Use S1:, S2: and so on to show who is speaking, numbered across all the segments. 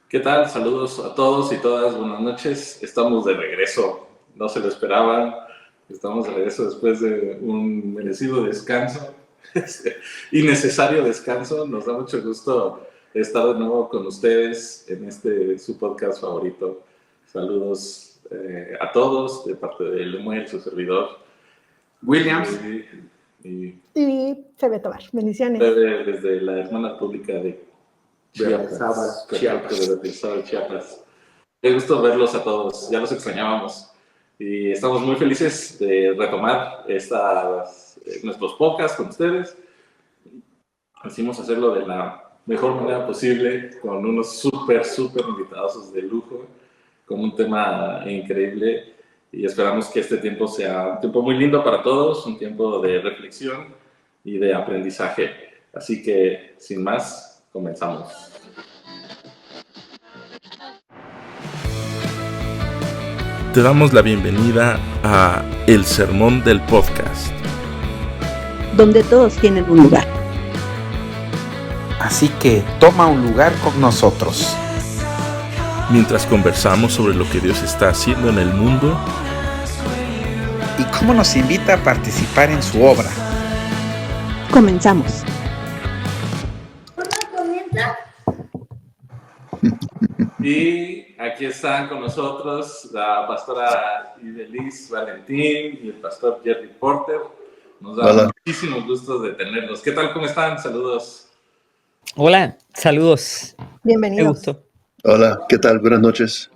S1: ¿Qué tal? Saludos a todos y todas, buenas noches. Estamos de regreso, no se lo esperaban. Estamos de regreso después de un merecido descanso, innecesario descanso. Nos da mucho gusto estar de nuevo con ustedes en su podcast favorito. Saludos a todos de parte de Lemuel, su servidor.
S2: Williams.
S3: Y Febe Tobar. Bendiciones.
S1: Febe desde la hermana pública de Chiapas. Chiapas. Qué gusto verlos a todos, ya los extrañábamos y estamos muy felices de retomar nuestros podcasts con ustedes. Quisimos hacerlo de la mejor manera posible, con unos súper invitados de lujo, con un tema increíble, y esperamos que este tiempo sea un tiempo muy lindo para todos, un tiempo de reflexión y de aprendizaje. Así que, sin más, comenzamos. Te damos la bienvenida a El Sermón del Podcast,
S4: donde todos tienen un lugar.
S2: Así que toma un lugar con nosotros.
S1: Mientras conversamos sobre lo que Dios está haciendo en el mundo
S2: y cómo nos invita a participar en su obra.
S4: Comenzamos.
S1: Y aquí están con nosotros la pastora Ibeliz Valentín y el pastor Jerry Porter. Nos da muchísimos gustos de tenerlos. ¿Qué tal? ¿Cómo están? Saludos.
S5: Hola, saludos.
S3: Bienvenidos.
S5: Qué gusto.
S6: Hola, ¿qué tal? Buenas noches.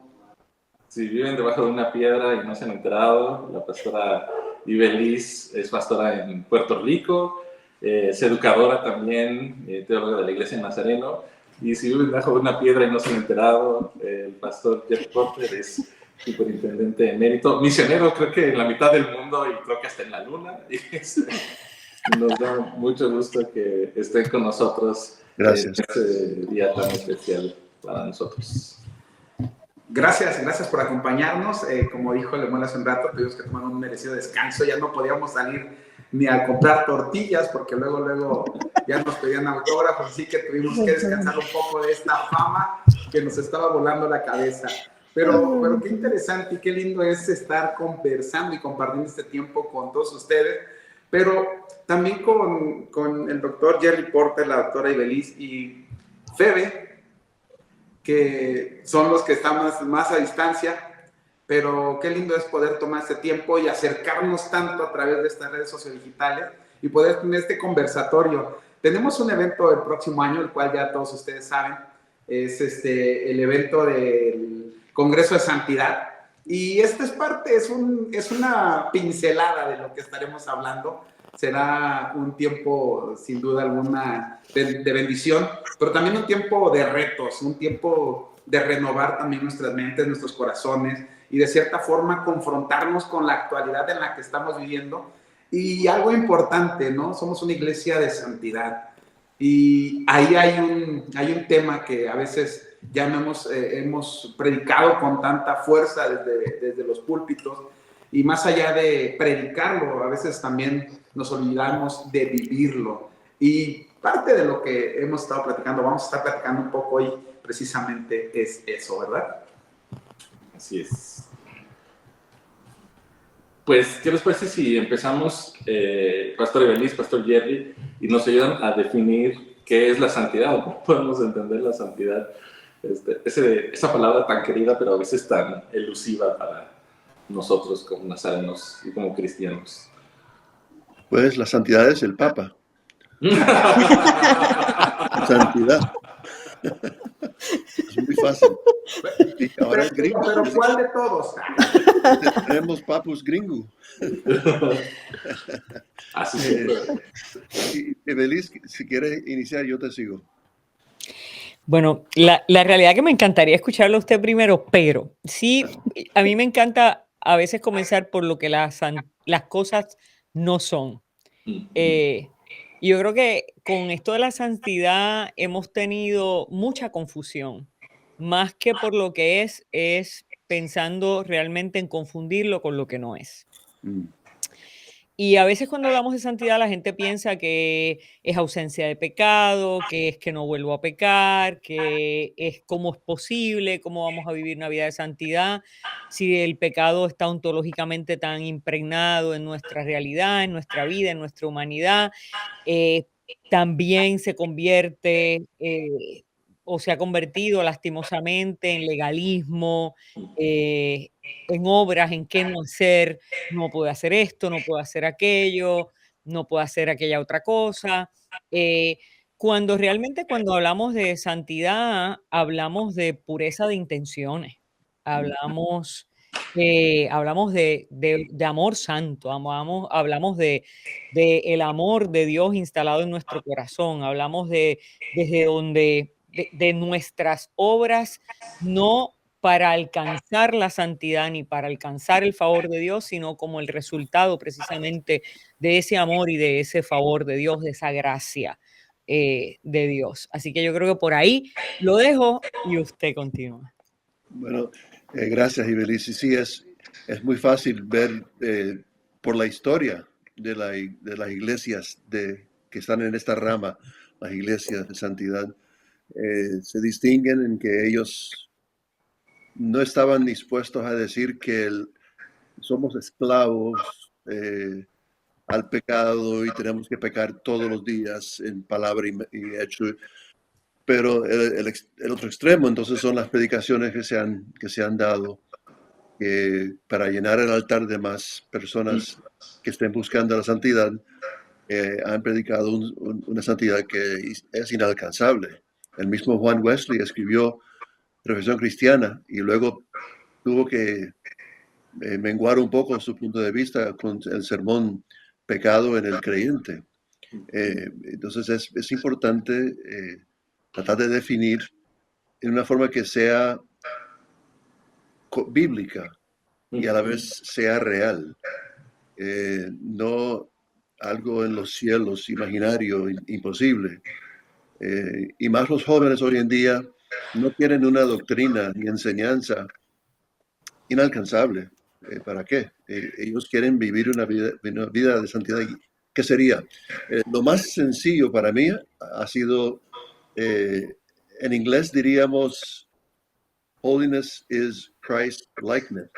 S1: Si viven debajo de una piedra y no se han enterado, la pastora Ibeliz es pastora en Puerto Rico, es educadora también, teóloga de la Iglesia de Nazareno. Y si viven debajo de una piedra y no se han enterado, el pastor Jeff Porter es superintendente emérito, misionero creo que en la mitad del mundo y creo que hasta en la luna. Y nos da mucho gusto que estén con nosotros.
S6: Gracias.
S1: En este día tan especial para nosotros.
S2: Gracias por acompañarnos. Como dijo Lemuel hace un rato, tuvimos que tomar un merecido descanso. Ya no podíamos salir ni a comprar tortillas porque luego ya nos pedían autógrafos, así que tuvimos que descansar un poco de esta fama que nos estaba volando la cabeza. Pero qué interesante y qué lindo es estar conversando y compartiendo este tiempo con todos ustedes, pero también con el doctor Jerry Porter, la doctora Ibeliz y Febe, que son los que están más a distancia. Pero qué lindo es poder tomar este tiempo y acercarnos tanto a través de estas redes sociodigitales y poder tener este conversatorio. Tenemos un evento el próximo año, el cual ya todos ustedes saben, es el evento del Congreso de Santidad. Y esta es una pincelada de lo que estaremos hablando. Será un tiempo, sin duda alguna, de bendición, pero también un tiempo de retos, un tiempo de renovar también nuestras mentes, nuestros corazones, y de cierta forma confrontarnos con la actualidad en la que estamos viviendo. Y algo importante, ¿no? Somos una iglesia de santidad. Y ahí hay un tema que a veces ya no hemos predicado con tanta fuerza desde los púlpitos. Y más allá de predicarlo, a veces también nos olvidamos de vivirlo. Y parte de lo que hemos estado platicando, vamos a estar platicando un poco hoy, precisamente es eso, ¿verdad?
S1: Así es. Pues, ¿qué les parece si empezamos, Pastor Ibeliz, Pastor Jerry, y nos ayudan a definir qué es la santidad, o cómo podemos entender la santidad? Esa palabra tan querida, pero a veces tan elusiva para nosotros como nazarenos y como cristianos.
S6: Pues la santidad es el Papa. Santidad. Es muy fácil. Y ahora es gringo.
S2: Pero ¿cuál de todos?
S6: Tenemos papus gringo.
S1: Así
S6: Ibeliz, si quieres iniciar, yo te sigo.
S5: Bueno, la realidad que me encantaría escucharlo a usted primero, pero sí, a mí me encanta a veces comenzar por lo que las cosas no son. Yo creo que con esto de la santidad hemos tenido mucha confusión, más que por lo que es pensando realmente en confundirlo con lo que no es. Y a veces cuando hablamos de santidad la gente piensa que es ausencia de pecado, que es que no vuelvo a pecar, que es cómo es posible, cómo vamos a vivir una vida de santidad, si el pecado está ontológicamente tan impregnado en nuestra realidad, en nuestra vida, en nuestra humanidad. También se convierte o se ha convertido lastimosamente en legalismo, en obras, en qué no hacer, no puedo hacer esto, no puedo hacer aquello, no puedo hacer aquella otra cosa. Cuando realmente cuando hablamos de santidad, hablamos de pureza de intenciones, hablamos, hablamos de amor santo, hablamos de el amor de Dios instalado en nuestro corazón, hablamos de desde donde, de nuestras obras, no para alcanzar la santidad ni para alcanzar el favor de Dios, sino como el resultado precisamente de ese amor y de ese favor de Dios, de esa gracia de Dios. Así que yo creo que por ahí lo dejo y usted continúa.
S6: Bueno, gracias, Ibeliz. Y sí, es muy fácil ver por la historia de las iglesias que están en esta rama, las iglesias de santidad, se distinguen en que ellos no estaban dispuestos a decir que somos esclavos al pecado y tenemos que pecar todos los días en palabra y hecho. Pero el otro extremo, entonces, son las predicaciones que se han dado para llenar el altar de más personas que estén buscando la santidad. Han predicado una santidad que es inalcanzable. El mismo Juan Wesley escribió Profesión Cristiana y luego tuvo que menguar un poco su punto de vista con el sermón Pecado en el Creyente. Entonces es importante tratar de definir en una forma que sea bíblica y a la vez sea real. No algo en los cielos, imaginario, imposible. Y más los jóvenes hoy en día no tienen una doctrina ni enseñanza inalcanzable. ¿Para qué? Ellos quieren vivir una vida de santidad. ¿Qué sería? Lo más sencillo para mí ha sido, en inglés diríamos, holiness is Christ likeness.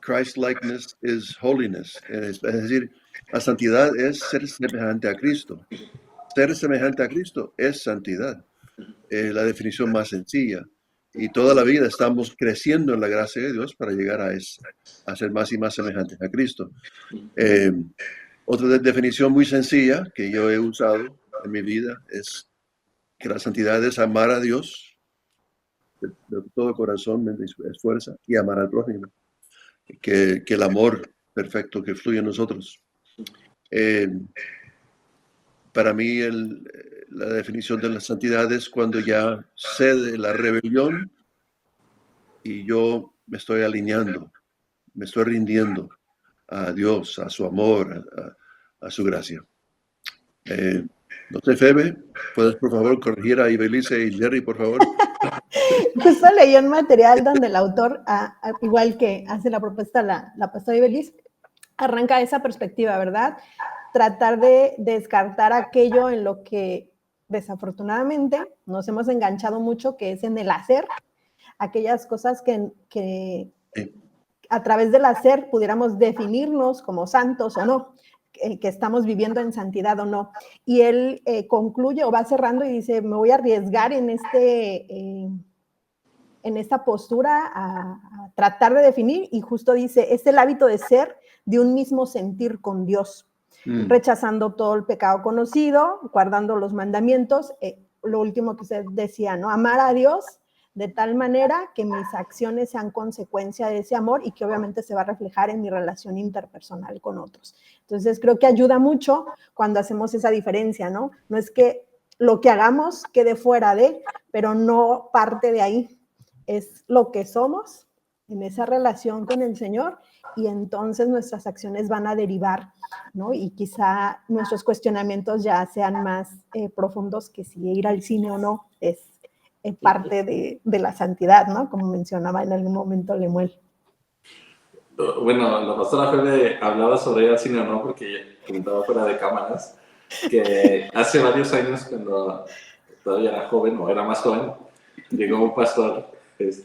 S6: Christ likeness is holiness. Es decir, la santidad es ser semejante a Cristo. Ser semejante a Cristo es santidad. La definición más sencilla. Y toda la vida estamos creciendo en la gracia de Dios para llegar a ser más y más semejantes a Cristo. Otra definición muy sencilla que yo he usado en mi vida es que la santidad es amar a Dios de todo corazón, mente y esfuerzo, y amar al prójimo. Que el amor perfecto que fluye en nosotros. Para mí la definición de la santidad es cuando ya cede la rebelión y yo me estoy alineando, me estoy rindiendo a Dios, a su amor, a su gracia. No sé, Febe, ¿puedes por favor corregir a Ibelice y Jerry, por favor?
S3: Justo leí un material donde el autor, igual que hace la propuesta la pastora Ibeliz, arranca esa perspectiva, ¿verdad? Tratar de descartar aquello en lo que desafortunadamente nos hemos enganchado mucho, que es en el hacer, aquellas cosas que a través del hacer pudiéramos definirnos como santos o no, que estamos viviendo en santidad o no. Y él concluye o va cerrando y dice, me voy a arriesgar en esta postura a tratar de definir, y justo dice, es el hábito de ser de un mismo sentir con Dios, rechazando todo el pecado conocido, guardando los mandamientos, lo último que usted decía, ¿no? Amar a Dios de tal manera que mis acciones sean consecuencia de ese amor y que obviamente se va a reflejar en mi relación interpersonal con otros. Entonces creo que ayuda mucho cuando hacemos esa diferencia, ¿no? No es que lo que hagamos quede fuera de, pero no parte de ahí. Es lo que somos en esa relación con el Señor, y entonces nuestras acciones van a derivar, ¿no? Y quizá nuestros cuestionamientos ya sean más profundos que si ir al cine o no es parte de la santidad, ¿no? Como mencionaba en algún momento Lemuel.
S1: Bueno, la pastora Febe hablaba sobre ir al cine o no, porque comentaba fuera de cámaras que hace varios años, cuando todavía era joven o era más joven, llegó un pastor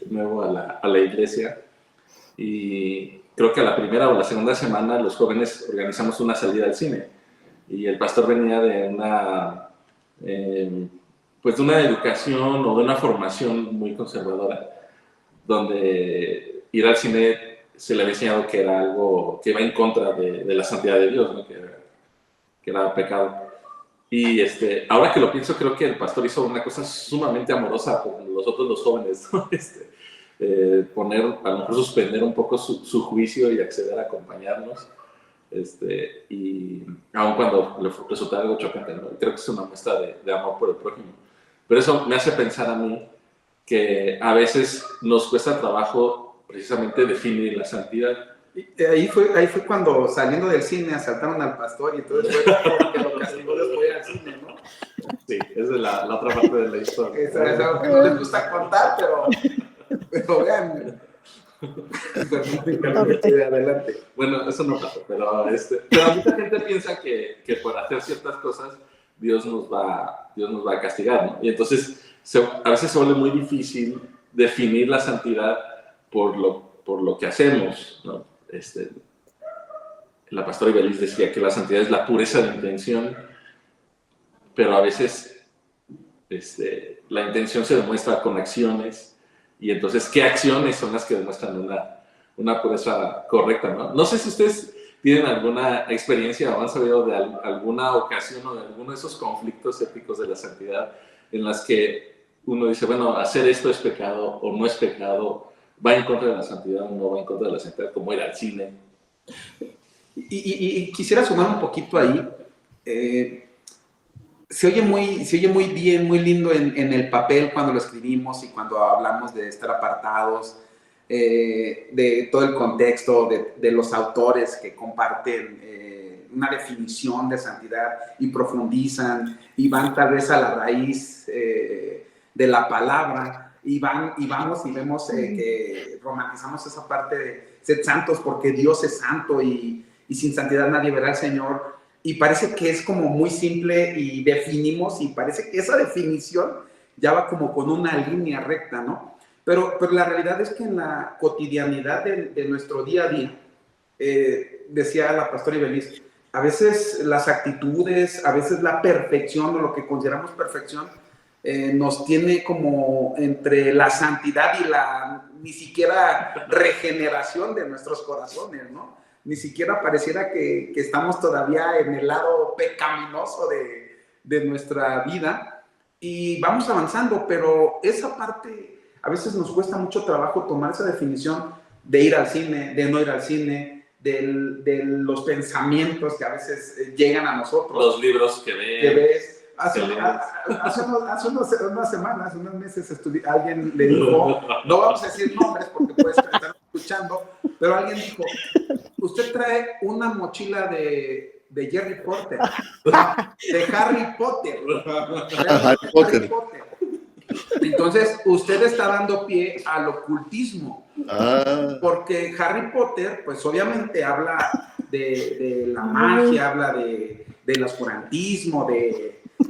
S1: nuevo a la iglesia y creo que a la primera o la segunda semana los jóvenes organizamos una salida al cine y el pastor venía de pues de una educación o de una formación muy conservadora, donde ir al cine se le había enseñado que era algo que va en contra de la santidad de Dios, ¿no? Que era pecado. Y ahora que lo pienso, creo que el pastor hizo una cosa sumamente amorosa con nosotros los jóvenes, ¿no? Poner, a lo mejor suspender un poco su juicio y acceder a acompañarnos. Y aun cuando le resulta algo chocante, ¿no? Creo que es una muestra de amor por el prójimo. Pero eso me hace pensar a mí que a veces nos cuesta trabajo precisamente definir la santidad.
S2: Y ahí fue cuando, saliendo del cine, asaltaron al pastor y entonces fue porque lo castigó después al cine, ¿no?
S1: Sí, esa es la otra parte de la historia.
S2: Esa es algo que no les gusta contar, pero vean. Adelante.
S1: Bueno, eso no pasa, pero mucha gente piensa que por hacer ciertas cosas Dios nos va a castigar, ¿no? Y entonces a veces se vuelve muy difícil definir la santidad por lo que hacemos, ¿no? La pastora Ibeliz decía que la santidad es la pureza de intención, pero a veces la intención se demuestra con acciones, y entonces, ¿qué acciones son las que demuestran una pureza correcta, ¿no? No sé si ustedes tienen alguna experiencia o han sabido de alguna ocasión o de alguno de esos conflictos éticos de la santidad en las que uno dice, bueno, hacer esto es pecado o no es pecado, va en contra de la santidad o no va en contra de la santidad, como ir al cine.
S2: Y quisiera sumar un poquito ahí. Se oye muy bien, muy lindo en el papel cuando lo escribimos y cuando hablamos de estar apartados, de todo el contexto, de los autores que comparten una definición de santidad y profundizan y van tal vez a la raíz de la palabra. Y vamos y vemos que romantizamos esa parte de ser santos porque Dios es santo y sin santidad nadie verá al Señor. Y parece que es como muy simple y definimos y parece que esa definición ya va como con una línea recta, ¿no? Pero la realidad es que en la cotidianidad de nuestro día a día, decía la pastora Ibeliz, a veces las actitudes, a veces la perfección o lo que consideramos perfección, nos tiene como entre la santidad y la ni siquiera regeneración de nuestros corazones, ¿no? Ni siquiera pareciera que estamos todavía en el lado pecaminoso de nuestra vida y vamos avanzando, pero esa parte a veces nos cuesta mucho trabajo tomar esa definición de ir al cine, de no ir al cine, de los pensamientos que a veces llegan a nosotros.
S1: Los libros que ves.
S2: Hace unas semanas, unos meses, alguien le dijo, no vamos a decir nombres porque puede estar escuchando, pero alguien dijo, usted trae una mochila de Harry Potter. Harry Potter. Entonces, usted está dando pie al ocultismo. Porque Harry Potter, pues obviamente habla de la magia, habla del oscurantismo,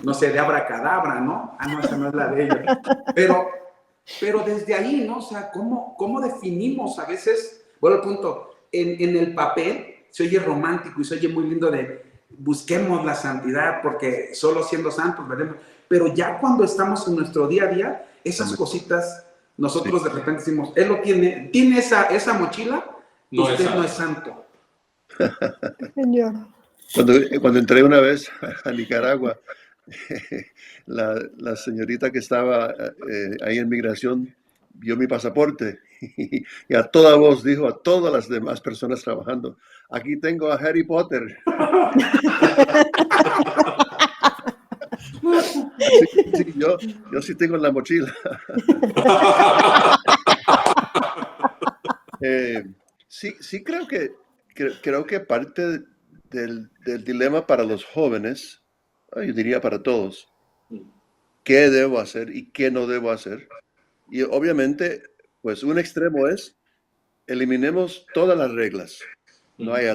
S2: no sé, de abracadabra, ¿no? No, esa no es la de ella. Pero desde ahí, ¿no? O sea, ¿cómo definimos a veces? Bueno, el punto, en el papel se oye romántico y se oye muy lindo de busquemos la santidad porque solo siendo santos veremos. Pero ya cuando estamos en nuestro día a día, esas cositas, nosotros de repente decimos, él lo tiene esa mochila,
S1: no
S2: usted no es santo.
S3: Señor.
S6: Cuando entré una vez a Nicaragua, la señorita que estaba ahí en migración vio mi pasaporte y a toda voz dijo a todas las demás personas trabajando, aquí tengo a Harry Potter. Sí, yo sí tengo en la mochila. Sí creo que parte del dilema para los jóvenes, yo diría para todos, qué debo hacer y qué no debo hacer. Y obviamente, pues un extremo es eliminemos todas las reglas. No hay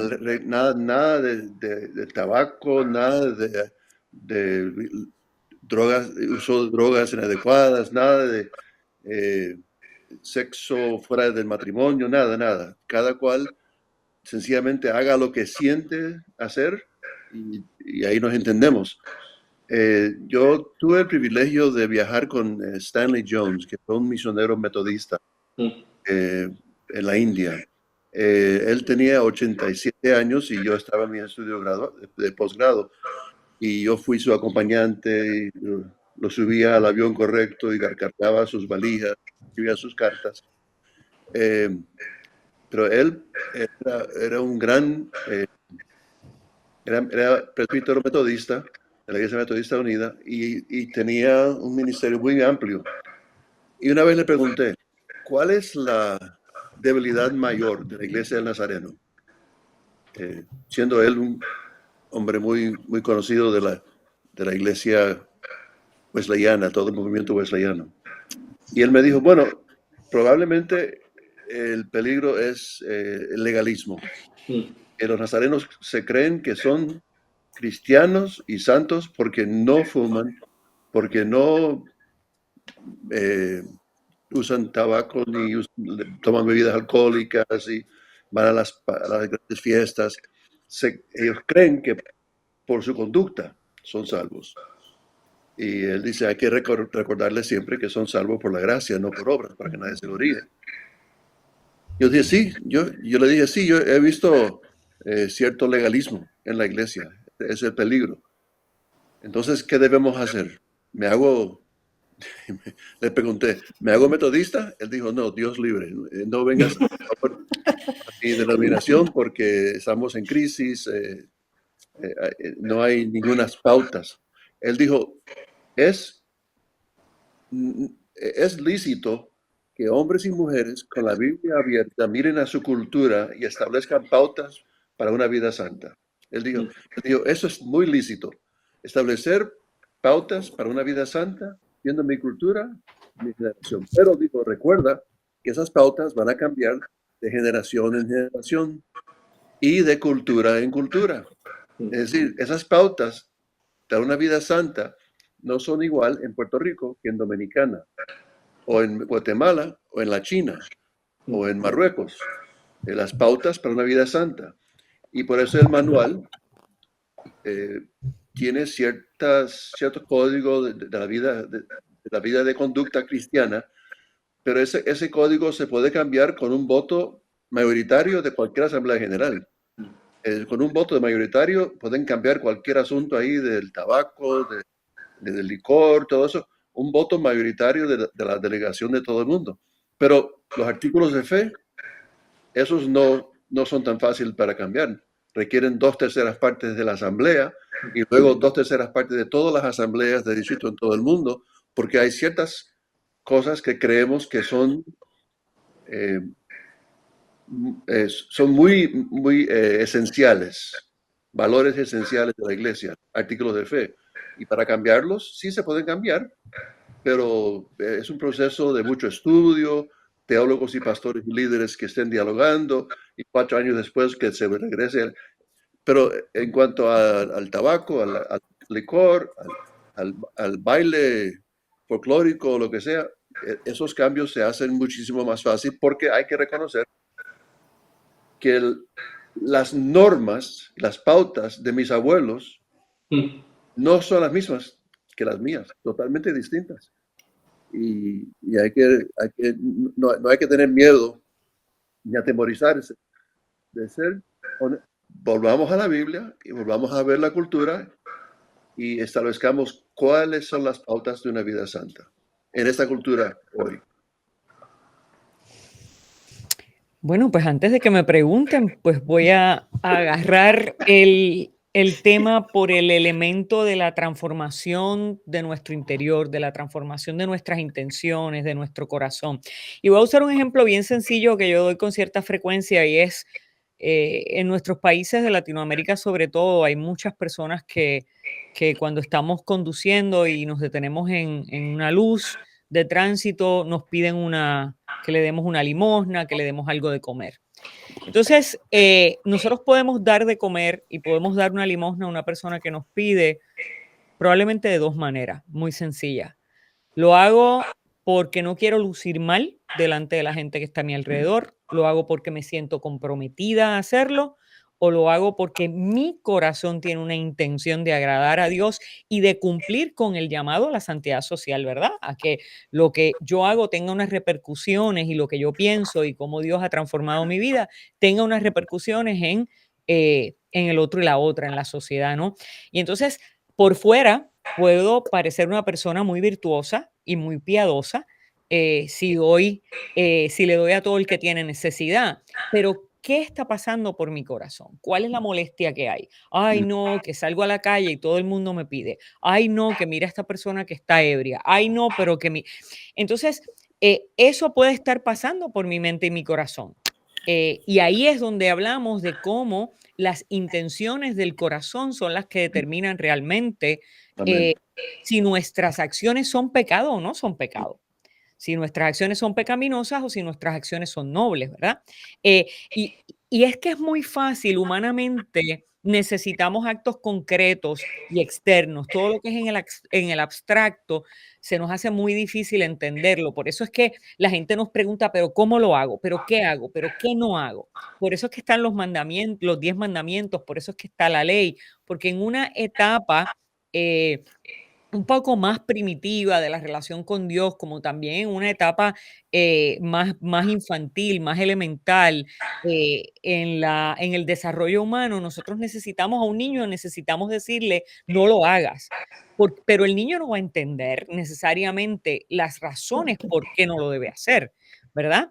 S6: nada de tabaco, nada de drogas, uso de drogas inadecuadas, nada de sexo fuera del matrimonio, nada. Cada cual sencillamente haga lo que siente hacer y ahí nos entendemos. Yo tuve el privilegio de viajar con Stanley Jones, que fue un misionero metodista en la India. Él tenía 87 años y yo estaba en mi estudio de posgrado y yo fui su acompañante y lo subía al avión correcto y cargaba sus valijas, escribía sus cartas. Pero él era un gran, era presbítero metodista de la Iglesia Metodista Unida y tenía un ministerio muy amplio. Y una vez le pregunté, ¿cuál es la debilidad mayor de la Iglesia del Nazareno? Siendo él un hombre muy conocido de la Iglesia wesleyana, todo el movimiento wesleyano. Y él me dijo, bueno, probablemente el peligro es el legalismo. Que los nazarenos se creen que son cristianos y santos porque no fuman, porque no usan tabaco ni toman bebidas alcohólicas y van a las grandes fiestas. Ellos creen que por su conducta son salvos. Y él dice, hay que recordarles siempre que son salvos por la gracia, no por obras, para que nadie se lo ríe. Yo dije, sí, yo le dije, sí, yo he visto cierto legalismo en la iglesia, es el peligro. Entonces, ¿qué debemos hacer? Le pregunté, ¿me hago metodista? Él dijo, no, Dios libre, no vengas a mi denominación porque estamos en crisis, no hay ninguna pautas. Él dijo, es lícito que hombres y mujeres con la Biblia abierta miren a su cultura y establezcan pautas para una vida santa. Él dijo, eso es muy lícito. Establecer pautas para una vida santa, viendo mi cultura, mi generación. Pero dijo, recuerda que esas pautas van a cambiar de generación en generación y de cultura en cultura. Es decir, esas pautas para una vida santa no son igual en Puerto Rico que en Dominicana, o en Guatemala, o en la China, o en Marruecos. Las pautas para una vida santa. Y por eso el manual tiene cierto código de la vida de conducta cristiana, pero ese código se puede cambiar con un voto mayoritario de cualquier asamblea general. Con un voto mayoritario pueden cambiar cualquier asunto ahí del tabaco, del licor, todo eso. Un voto mayoritario de la delegación de todo el mundo. Pero los artículos de fe, esos no son tan fáciles para cambiar. Requieren 2/3 partes de la asamblea y luego 2/3 partes de todas las asambleas de distrito en todo el mundo, porque hay ciertas cosas que creemos que son muy esenciales, valores esenciales de la iglesia, artículos de fe. Y para cambiarlos, sí se pueden cambiar, pero es un proceso de mucho estudio, teólogos y pastores y líderes que estén dialogando y 4 años después que se regrese. Pero en cuanto al tabaco, al licor, al baile folclórico o lo que sea, esos cambios se hacen muchísimo más fácil porque hay que reconocer que las normas, las pautas de mis abuelos no son las mismas que las mías, totalmente distintas. Y no hay que tener miedo ni atemorizarse de ser. Volvamos a la Biblia y volvamos a ver la cultura y establezcamos cuáles son las pautas de una vida santa en esta cultura hoy.
S5: Bueno, pues antes de que me pregunten, pues voy a agarrar el tema por el elemento de la transformación de nuestro interior, de la transformación de nuestras intenciones, de nuestro corazón. Y voy a usar un ejemplo bien sencillo que yo doy con cierta frecuencia y es en nuestros países de Latinoamérica sobre todo hay muchas personas que cuando estamos conduciendo y nos detenemos en una luz, de tránsito nos piden que le demos una limosna, que le demos algo de comer. Entonces, nosotros podemos dar de comer y podemos dar una limosna a una persona que nos pide probablemente de dos maneras, muy sencillas. Lo hago porque no quiero lucir mal delante de la gente que está a mi alrededor, lo hago porque me siento comprometida a hacerlo, o lo hago porque mi corazón tiene una intención de agradar a Dios y de cumplir con el llamado a la santidad social, ¿verdad? A que lo que yo hago tenga unas repercusiones y lo que yo pienso y cómo Dios ha transformado mi vida tenga unas repercusiones en el otro y la otra, en la sociedad, ¿no? Y entonces, por fuera, puedo parecer una persona muy virtuosa y muy piadosa si le doy a todo el que tiene necesidad, pero ¿qué está pasando por mi corazón? ¿Cuál es la molestia que hay? Ay, no, que salgo a la calle y todo el mundo me pide. Ay, no, que mira a esta persona que está ebria. Ay, no, pero que mi... Entonces, eso puede estar pasando por mi mente y mi corazón. Y ahí es donde hablamos de cómo las intenciones del corazón son las que determinan realmente
S6: Amén.
S5: si nuestras acciones son pecado o no son pecado. Si nuestras acciones son pecaminosas o si nuestras acciones son nobles, ¿verdad? Y es que es muy fácil, humanamente necesitamos actos concretos y externos. Todo lo que es en el abstracto se nos hace muy difícil entenderlo. Por eso es que la gente nos pregunta, pero ¿cómo lo hago? ¿Pero qué hago? ¿Pero qué no hago? Por eso es que están los mandamientos, los 10 mandamientos, por eso es que está la ley, porque en una etapa un poco más primitiva de la relación con Dios, como también una etapa más infantil, más elemental en el desarrollo humano, nosotros necesitamos a un niño, necesitamos decirle, no lo hagas. Pero el niño no va a entender necesariamente las razones por qué no lo debe hacer, ¿verdad?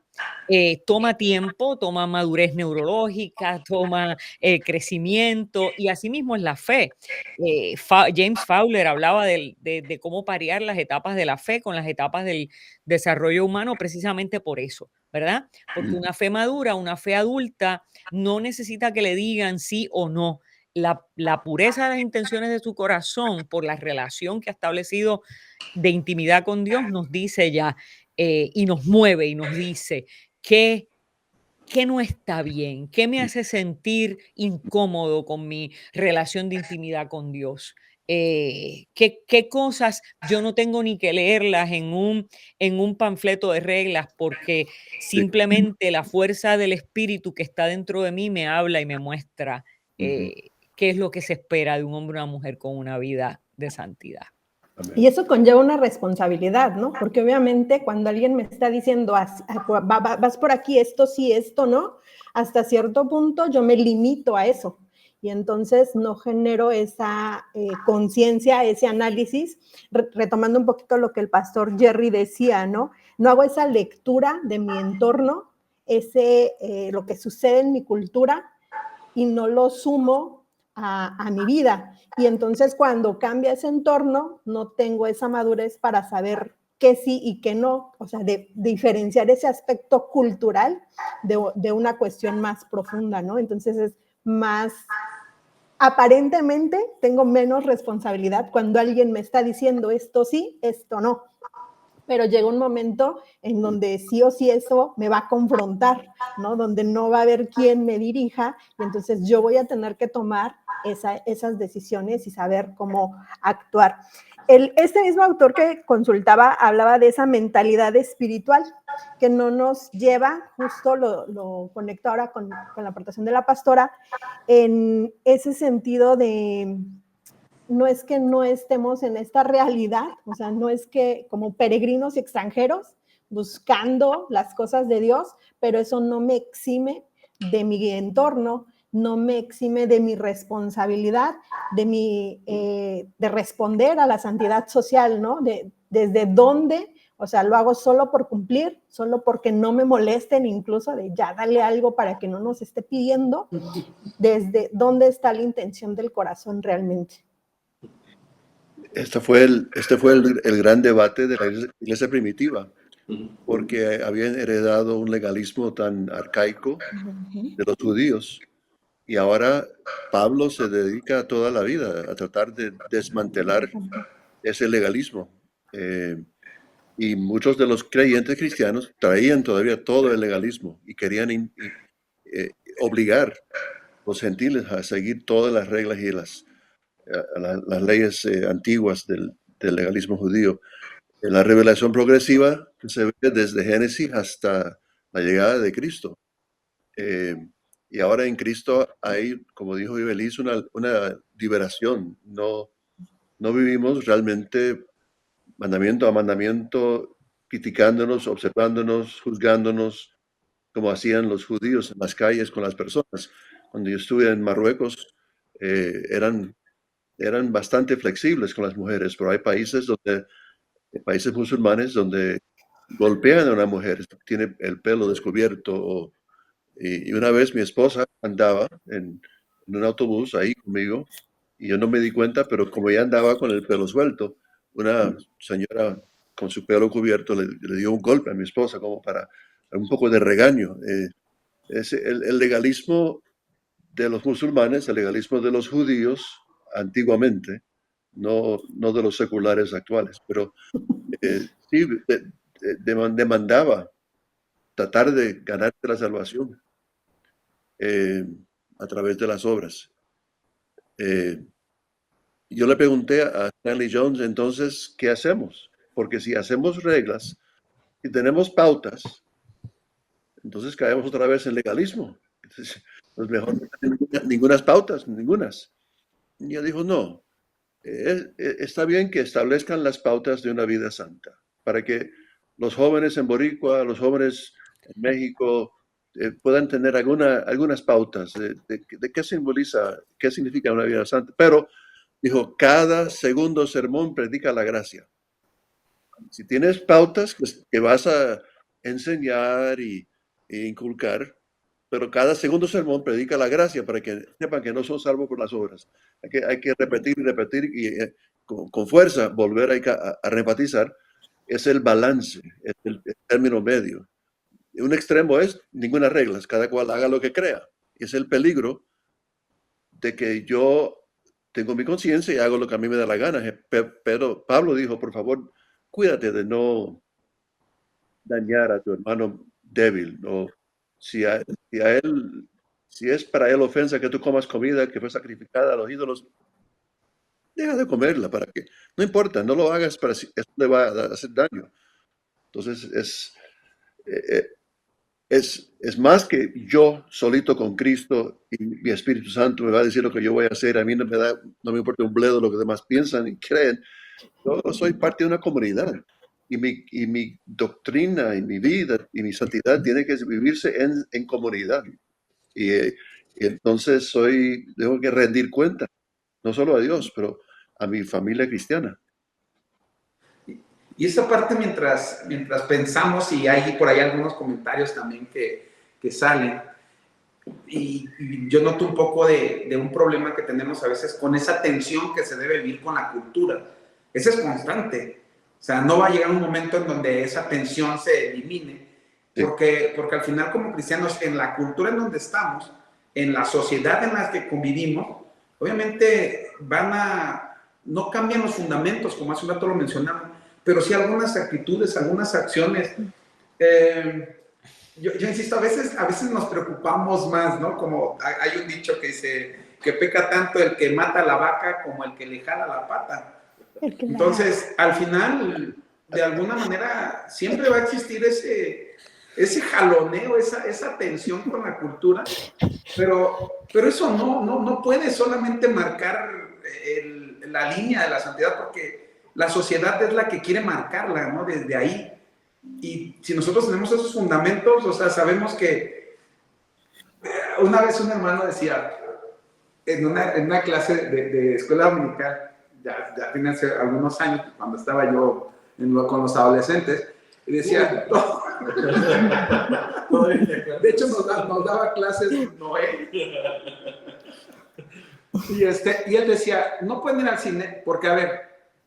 S5: Toma tiempo, toma madurez neurológica, toma crecimiento y asimismo es la fe. James Fowler hablaba de cómo parear las etapas de la fe con las etapas del desarrollo humano precisamente por eso, ¿verdad? Porque una fe madura, una fe adulta, no necesita que le digan sí o no. La pureza de las intenciones de su corazón por la relación que ha establecido de intimidad con Dios nos dice ya y nos mueve y nos dice que ¿qué no está bien? ¿Qué me hace sentir incómodo con mi relación de intimidad con Dios? ¿Qué cosas yo no tengo ni que leerlas en un panfleto de reglas porque
S6: Sí.
S5: simplemente la fuerza del espíritu que está dentro de mí me habla y me muestra qué es lo que se espera de un hombre o una mujer con una vida de santidad?
S6: Amén.
S3: Y eso conlleva una responsabilidad, ¿no? Porque obviamente cuando alguien me está diciendo, vas por aquí, esto sí, esto no, hasta cierto punto yo me limito a eso. Y entonces no genero esa conciencia, ese análisis, retomando un poquito lo que el pastor Jerry decía, ¿no? No hago esa lectura de mi entorno, lo que sucede en mi cultura, y no lo sumo a mi vida. Y entonces cuando cambia ese entorno, no tengo esa madurez para saber qué sí y qué no, o sea, de diferenciar ese aspecto cultural de una cuestión más profunda, ¿no? Entonces es más, aparentemente tengo menos responsabilidad cuando alguien me está diciendo esto sí, esto no. Pero llega un momento en donde sí o sí eso me va a confrontar, ¿no? Donde no va a haber quien me dirija y entonces yo voy a tener que tomar esas decisiones y saber cómo actuar. Este mismo autor que consultaba hablaba de esa mentalidad espiritual que no nos lleva, justo lo conecto ahora con la aportación de la pastora, en ese sentido de... No es que no estemos en esta realidad, o sea, no es que como peregrinos y extranjeros buscando las cosas de Dios, pero eso no me exime de mi entorno, no me exime de mi responsabilidad, de responder a la santidad social, ¿no? Desde dónde, o sea, lo hago solo por cumplir, solo porque no me molesten, incluso de ya darle algo para que no nos esté pidiendo, desde dónde está la intención del corazón realmente.
S6: Este fue el gran debate de la iglesia primitiva, porque habían heredado un legalismo tan arcaico de los judíos. Y ahora Pablo se dedica toda la vida a tratar de desmantelar ese legalismo. Y muchos de los creyentes cristianos traían todavía todo el legalismo y querían obligar a los gentiles a seguir todas las reglas y las leyes antiguas del legalismo judío. La revelación progresiva que se ve desde Génesis hasta la llegada de Cristo. Y ahora en Cristo hay, como dijo Ibeliz, una liberación. No vivimos realmente mandamiento a mandamiento, criticándonos, observándonos, juzgándonos, como hacían los judíos en las calles con las personas. Cuando yo estuve en Marruecos, eran bastante flexibles con las mujeres, pero hay países musulmanes donde golpean a una mujer, tiene el pelo descubierto. Y una vez mi esposa andaba en un autobús ahí conmigo y yo no me di cuenta, pero como ella andaba con el pelo suelto, una señora con su pelo cubierto le dio un golpe a mi esposa como para un poco de regaño. Es el legalismo de los musulmanes, el legalismo de los judíos antiguamente, no de los seculares actuales, pero sí demandaba tratar de ganarte la salvación a través de las obras. Yo le pregunté a Stanley Jones, entonces, ¿qué hacemos? Porque si hacemos reglas y tenemos pautas, entonces caemos otra vez en legalismo. Entonces, es mejor no tener ninguna pautas, ningunas. Y ella dijo, no, está bien que establezcan las pautas de una vida santa, para que los jóvenes en Boricua, los jóvenes en México, puedan tener algunas pautas de qué simboliza, qué significa una vida santa. Pero dijo, cada segundo sermón predica la gracia. Si tienes pautas que vas a enseñar e inculcar, pero cada segundo sermón predica la gracia para que sepan que no son salvos por las obras. Hay que repetir y repetir y con fuerza volver a rebatizar. Es el balance, es el término medio. Un extremo es ninguna reglas, cada cual haga lo que crea. Es el peligro de que yo tengo mi conciencia y hago lo que a mí me da la gana. Pero Pablo dijo, por favor, cuídate de no dañar a tu hermano débil. O si es para él ofensa que tú comas comida que fue sacrificada a los ídolos, deja de comerla para que, no importa, no lo hagas para si eso le va a hacer daño. Entonces es más que yo solito con Cristo y mi Espíritu Santo me va a decir lo que yo voy a hacer. A mí no me importa un bledo lo que los demás piensan y creen. Yo soy parte de una comunidad y mi doctrina y mi vida y mi santidad tiene que vivirse en comunidad. Y entonces tengo que rendir cuenta, no solo a Dios, pero a mi familia cristiana.
S2: Y esa parte mientras pensamos, y hay por ahí algunos comentarios también que salen, y yo noto un poco de un problema que tenemos a veces con esa tensión que se debe vivir con la cultura. Esa es constante. O sea, no va a llegar un momento en donde esa tensión se elimine, sí. porque al final como cristianos, en la cultura en donde estamos, en la sociedad en la que convivimos, obviamente no cambian los fundamentos, como hace un rato lo mencionamos, pero sí algunas actitudes, algunas acciones. Yo insisto, a veces nos preocupamos más, ¿no? Como hay un dicho que dice que peca tanto el que mata a la vaca como el que le jala la pata. Entonces, al final, de alguna manera, siempre va a existir ese jaloneo, esa tensión con la cultura, pero eso no puede solamente marcar la línea de la santidad, porque la sociedad es la que quiere marcarla, ¿no? Desde ahí. Y si nosotros tenemos esos fundamentos, o sea, sabemos que una vez un hermano decía, en una clase de escuela dominical, ya tiene hace algunos años, cuando estaba yo con los adolescentes, y decía, de hecho nos daba clases Noé. Y él decía, no pueden ir al cine, porque a ver,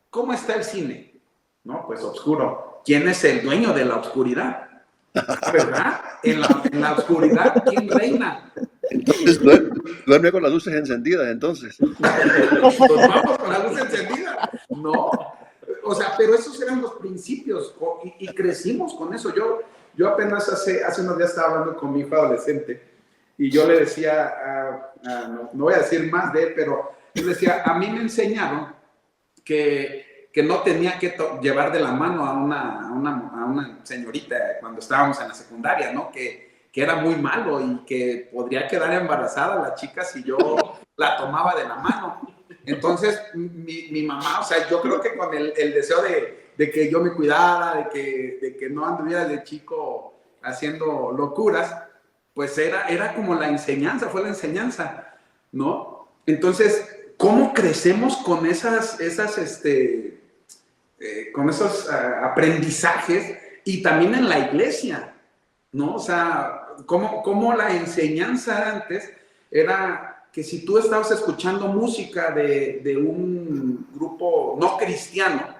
S2: ¿cómo está el cine? No, pues oscuro. ¿Quién es el dueño de la oscuridad? ¿Verdad? En la oscuridad, ¿quién reina?
S6: Entonces duerme con las luces encendidas, entonces.
S2: Pues vamos con la luz encendida. No. O sea, pero esos eran los principios principios y crecimos con eso. Yo apenas hace unos días estaba hablando con mi hijo adolescente y yo le decía, no voy a decir más de él, pero yo le decía, a mí me enseñaron que no tenía que llevar de la mano a una señorita cuando estábamos en la secundaria, ¿no? Que era muy malo y que podría quedar embarazada la chica si yo la tomaba de la mano. Entonces, mi mamá, o sea, yo creo que con el deseo de que yo me cuidara, de que no anduviera de chico haciendo locuras, pues era como la enseñanza, fue la enseñanza, ¿no? Entonces, ¿cómo crecemos con con esos aprendizajes y también en la iglesia, ¿no? O sea, ¿cómo la enseñanza antes era que si tú estabas escuchando música de un grupo no cristiano,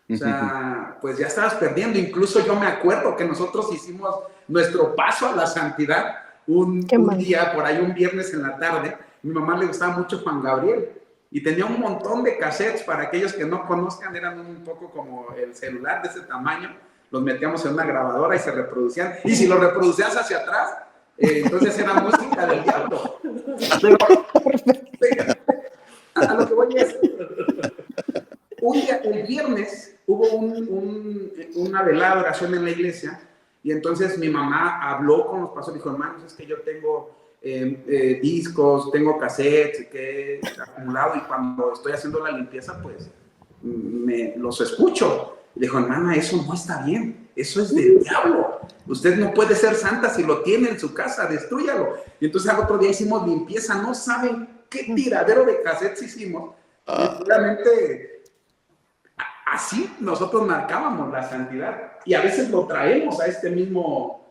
S2: o sea, pues ya estabas perdiendo. Incluso yo me acuerdo que nosotros hicimos nuestro paso a la santidad un día, por ahí un viernes en la tarde. Mi mamá le gustaba mucho Juan Gabriel y tenía un montón de cassettes. Para aquellos que no conozcan, eran un poco como el celular de ese tamaño. Los metíamos en una grabadora y se reproducían. Y si lo reproducías hacia atrás, entonces era música del diablo. Pero, a lo que voy es, un día, el viernes, hubo una velada de oración en la iglesia, y entonces mi mamá habló con los pastores y dijo, hermanos, es que yo tengo discos, tengo cassettes que he acumulado, y cuando estoy haciendo la limpieza, pues los escucho. Y dijo, hermana, eso no está bien, eso es del diablo. Usted no puede ser santa si lo tiene en su casa, destrúyalo. Y entonces al otro día hicimos limpieza, no saben qué tiradero de cassettes hicimos. Y realmente así nosotros marcábamos la santidad. Y a veces lo traemos a este mismo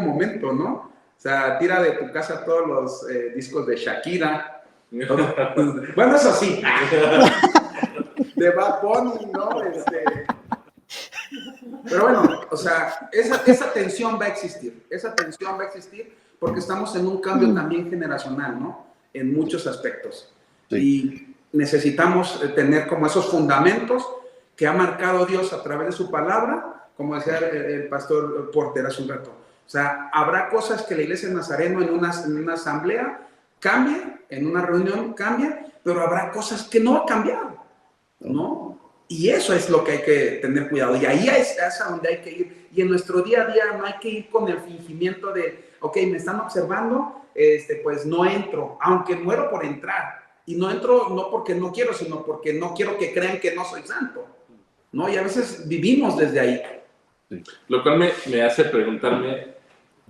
S2: momento, ¿no? O sea, tira de tu casa todos los discos de Shakira. Bueno, eso sí. De Bad Bunny, ¿no? Pero bueno, o sea, esa tensión va a existir. Esa tensión va a existir porque estamos en un cambio también generacional, ¿no? En muchos aspectos. Sí. Y necesitamos tener como esos fundamentos que ha marcado Dios a través de su palabra, como decía el pastor Porter hace un rato. O sea, habrá cosas que la iglesia Nazareno en una asamblea cambie, en una reunión cambie, pero habrá cosas que no va a cambiar, ¿no? Y eso es lo que hay que tener cuidado. Y ahí es a donde hay que ir. Y en nuestro día a día no hay que ir con el fingimiento de, ok, me están observando, pues no entro, aunque muero por entrar. Y no entro no porque no quiero, sino porque no quiero que crean que no soy santo, ¿no? Y a veces vivimos desde ahí.
S1: Sí. Lo cual me hace preguntarme,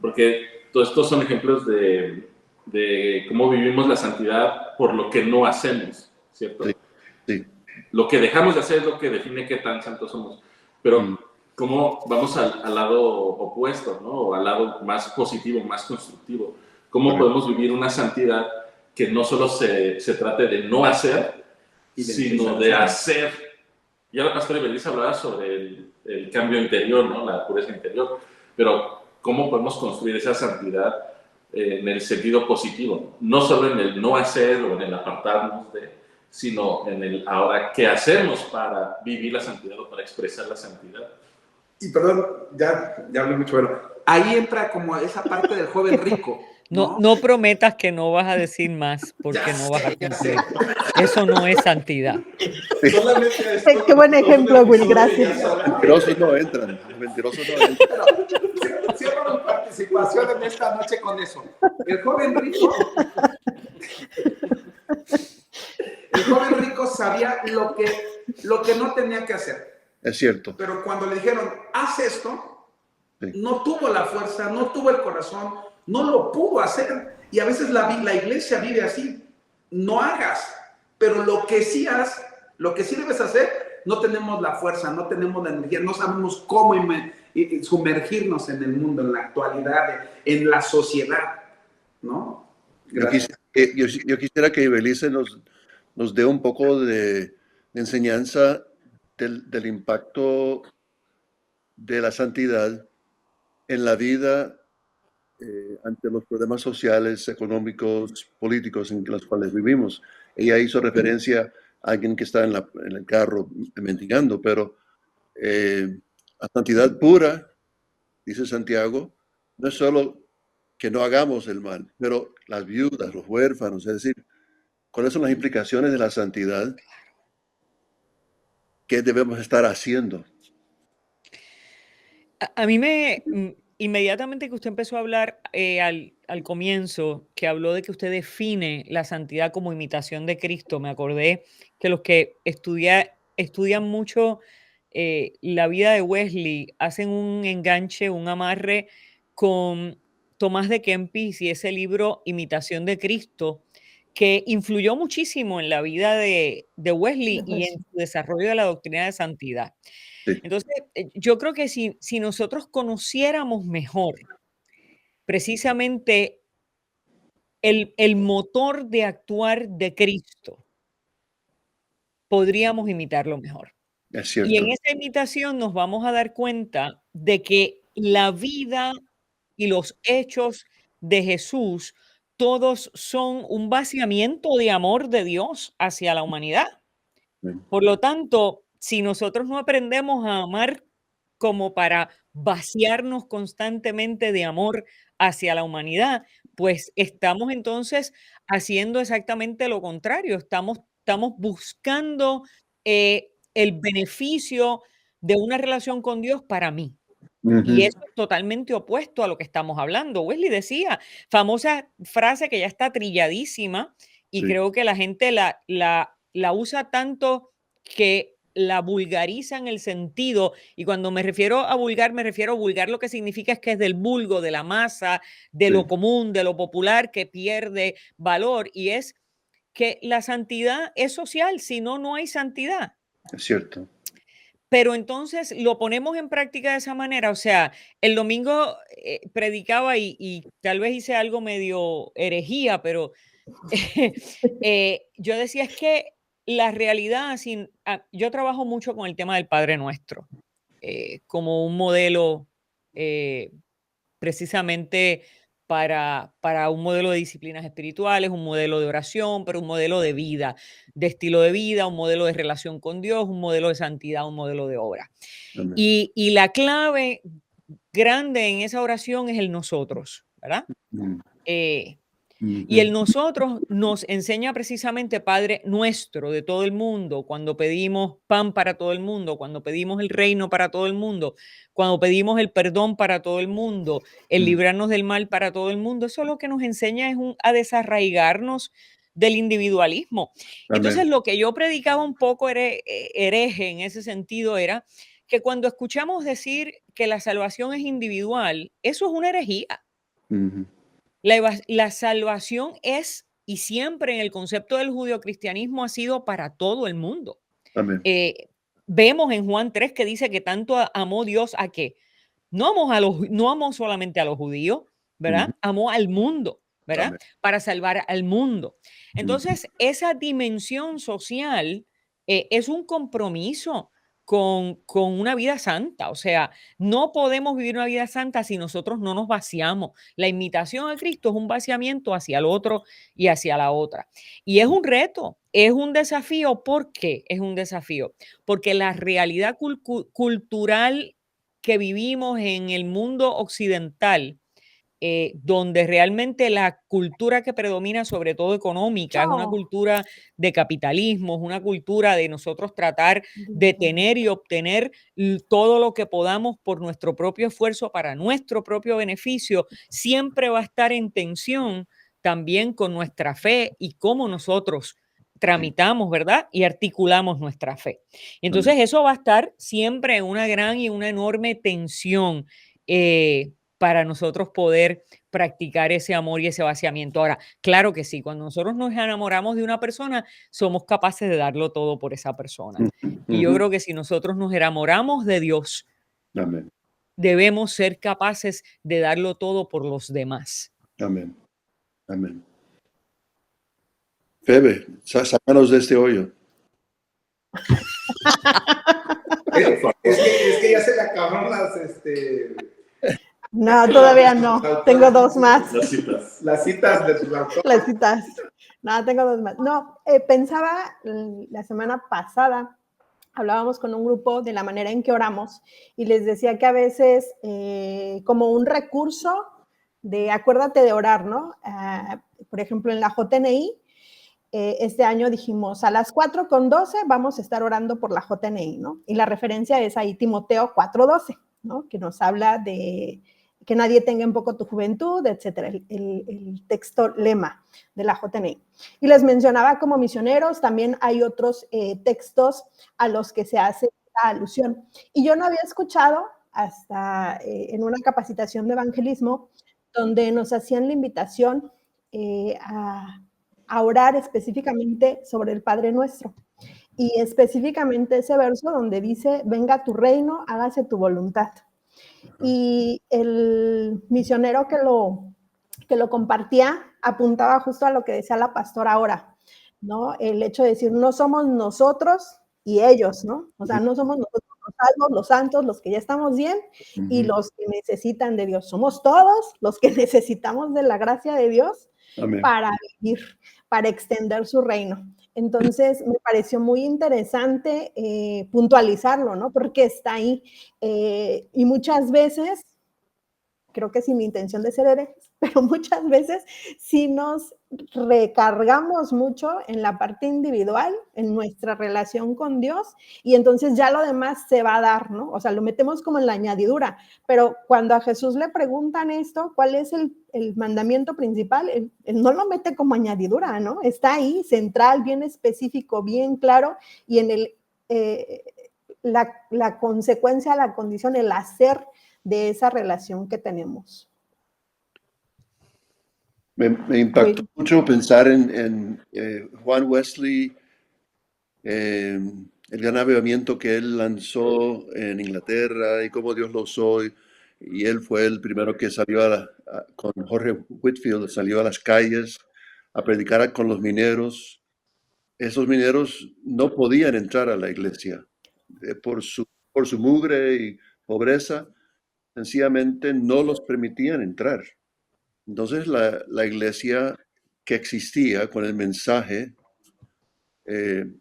S1: porque todos estos son ejemplos de cómo vivimos la santidad por lo que no hacemos, ¿cierto?
S6: Sí. Sí.
S1: Lo que dejamos de hacer es lo que define qué tan santos somos. Pero ¿cómo vamos al lado opuesto, ¿no? O al lado más positivo, más constructivo? ¿Cómo podemos vivir una santidad que no solo se trate de no hacer, sino de hacer? Ya la pastora Ibeliz hablaba sobre el cambio interior, ¿no? La pureza interior. Pero ¿cómo podemos construir esa santidad en el sentido positivo? No solo en el no hacer o en el apartarnos de, sino en el ahora, ¿qué hacemos para vivir la santidad o para expresar la santidad?
S2: Y perdón, ya hablé mucho, pero ahí entra como esa parte del joven rico.
S5: No prometas que no vas a decir más, porque no vas a cumplir. Eso no es santidad.
S3: Qué buen ejemplo, Will, gracias.
S6: Mentirosos no entran. Mentirosos no entran.
S2: Cierro mi participación en esta noche con eso. El joven rico sabía lo que no tenía que hacer.
S6: Es cierto.
S2: Pero cuando le dijeron, haz esto, no tuvo la fuerza, no tuvo el corazón, no lo pudo hacer. Y a veces la iglesia vive así. No hagas, pero lo que sí debes hacer, no tenemos la fuerza, no tenemos la energía, no sabemos cómo sumergirnos en el mundo, en la actualidad, en la sociedad, ¿no?
S6: Yo quisiera que Ibelice nos dé un poco de enseñanza del impacto de la santidad en la vida ante los problemas sociales, económicos, políticos en los cuales vivimos. Ella hizo referencia a alguien que está en el carro mendigando, pero La santidad pura, dice Santiago, no es solo que no hagamos el mal, pero las viudas, los huérfanos, es decir, ¿cuáles son las implicaciones de la santidad? ¿Qué debemos estar haciendo?
S5: A mí inmediatamente que usted empezó a hablar al comienzo, que habló de que usted define la santidad como imitación de Cristo, me acordé que los que estudian mucho la vida de Wesley hacen un enganche, un amarre con Tomás de Kempis y ese libro Imitación de Cristo, que influyó muchísimo en la vida de Wesley y en su desarrollo de la doctrina de santidad.
S6: Sí.
S5: Entonces, yo creo que si nosotros conociéramos mejor precisamente el motor de actuar de Cristo, podríamos imitarlo mejor.
S6: Es
S5: Y
S6: cierto.
S5: en esa imitación nos vamos a dar cuenta de que la vida y los hechos de Jesús, todos son un vaciamiento de amor de Dios hacia la humanidad. Por lo tanto, si nosotros no aprendemos a amar como para vaciarnos constantemente de amor hacia la humanidad, pues estamos entonces haciendo exactamente lo contrario. Estamos buscando el beneficio de una relación con Dios para mí. Y eso es totalmente opuesto a lo que estamos hablando. Wesley decía, famosa frase que ya está trilladísima y
S6: Sí.
S5: creo que la gente la usa tanto que la vulgariza en el sentido, y cuando me refiero a vulgar lo que significa es que es del vulgo, de la masa, de lo
S6: Sí.
S5: común, de lo popular, que pierde valor, y es que la santidad es social, si no, no hay santidad.
S6: Es cierto.
S5: Pero entonces lo ponemos en práctica de esa manera. O sea, el domingo predicaba y tal vez hice algo medio herejía, pero yo decía es que la realidad, yo trabajo mucho con el tema del Padre Nuestro, como un modelo precisamente para un modelo de disciplinas espirituales, un modelo de oración, pero un modelo de vida, de estilo de vida, un modelo de relación con Dios, un modelo de santidad, un modelo de obra.
S6: Amén.
S5: Y la clave grande en esa oración es el nosotros, ¿verdad? Y el nosotros nos enseña precisamente, Padre nuestro de todo el mundo, cuando pedimos pan para todo el mundo, cuando pedimos el reino para todo el mundo, cuando pedimos el perdón para todo el mundo, el librarnos del mal para todo el mundo. Eso lo que nos enseña es a desarraigarnos del individualismo.
S6: Amén.
S5: Entonces, lo que yo predicaba un poco hereje en ese sentido era que cuando escuchamos decir que la salvación es individual, eso es una herejía. La salvación es, y siempre en el concepto del judeocristianismo ha sido para todo el mundo.
S6: Amén.
S5: Vemos en Juan 3 que dice que tanto amó Dios a que no amó solamente a los judíos, ¿verdad? Amó al mundo, ¿verdad?
S6: Amén.
S5: Para salvar al mundo. Entonces, esa dimensión social es un compromiso con una vida santa. O sea, no podemos vivir una vida santa si nosotros no nos vaciamos. La imitación a Cristo es un vaciamiento hacia el otro y hacia la otra. Y es un reto, es un desafío. ¿Por qué es un desafío? Porque la realidad cultural que vivimos en el mundo occidental, donde realmente la cultura que predomina, sobre todo económica, es una cultura de capitalismo, es una cultura de nosotros tratar de tener y obtener todo lo que podamos por nuestro propio esfuerzo para nuestro propio beneficio, siempre va a estar en tensión también con nuestra fe y cómo nosotros tramitamos, ¿verdad? Y articulamos nuestra fe. Entonces, eso va a estar siempre en una gran y una enorme tensión para nosotros poder practicar ese amor y ese vaciamiento. Ahora, claro que sí, cuando nosotros nos enamoramos de una persona, somos capaces de darlo todo por esa persona. Y yo creo que si nosotros nos enamoramos de Dios,
S6: Amén.
S5: debemos ser capaces de darlo todo por los demás.
S6: Amén. Amén. Febe, sácanos de este hoyo.
S2: Es que ya se le acabaron
S3: No, todavía no. Tengo dos más.
S2: las citas de tus autores.
S3: Las citas. No, tengo dos más. No, pensaba la semana pasada hablábamos con un grupo de la manera en que oramos y les decía que a veces como un recurso de acuérdate de orar, ¿no? Por ejemplo, en la JNI, este año dijimos a las 4:12 vamos a estar orando por la JNI, ¿no? Y la referencia es ahí Timoteo 4:12, ¿no? Que nos habla de que nadie tenga en poco tu juventud, etcétera, el texto lema de la JNI. Y les mencionaba como misioneros, también hay otros textos a los que se hace la alusión. Y yo no había escuchado hasta en una capacitación de evangelismo donde nos hacían la invitación a orar específicamente sobre el Padre Nuestro. Y específicamente ese verso donde dice, venga tu reino, hágase tu voluntad. Y el misionero que lo compartía apuntaba justo a lo que decía la pastora ahora, ¿no? El hecho de decir, no somos nosotros y ellos, ¿no? O sea, no somos nosotros los salvos, los santos, los que ya estamos bien y los que necesitan de Dios. Somos todos los que necesitamos de la gracia de Dios
S6: Amén.
S3: para vivir, para extender su reino. Entonces, me pareció muy interesante puntualizarlo, ¿no? Porque está ahí. Y muchas veces, creo que sin intención de ser herejes, pero muchas veces sí nos recargamos mucho en la parte individual, en nuestra relación con Dios, y entonces ya lo demás se va a dar, ¿no? O sea, lo metemos como en la añadidura, pero cuando a Jesús le preguntan esto, ¿cuál es el mandamiento principal? Él no lo mete como añadidura, ¿no? Está ahí, central, bien específico, bien claro, y en la consecuencia, la condición, el hacer de esa relación que tenemos.
S6: Me impactó mucho pensar en Juan Wesley, el gran avivamiento que él lanzó en Inglaterra y cómo Dios lo usó. Y él fue el primero que salió con Jorge Whitfield, salió a las calles a predicar con los mineros. Esos mineros no podían entrar a la iglesia por su mugre y pobreza. Sencillamente no los permitían entrar. Entonces la iglesia que existía con el mensaje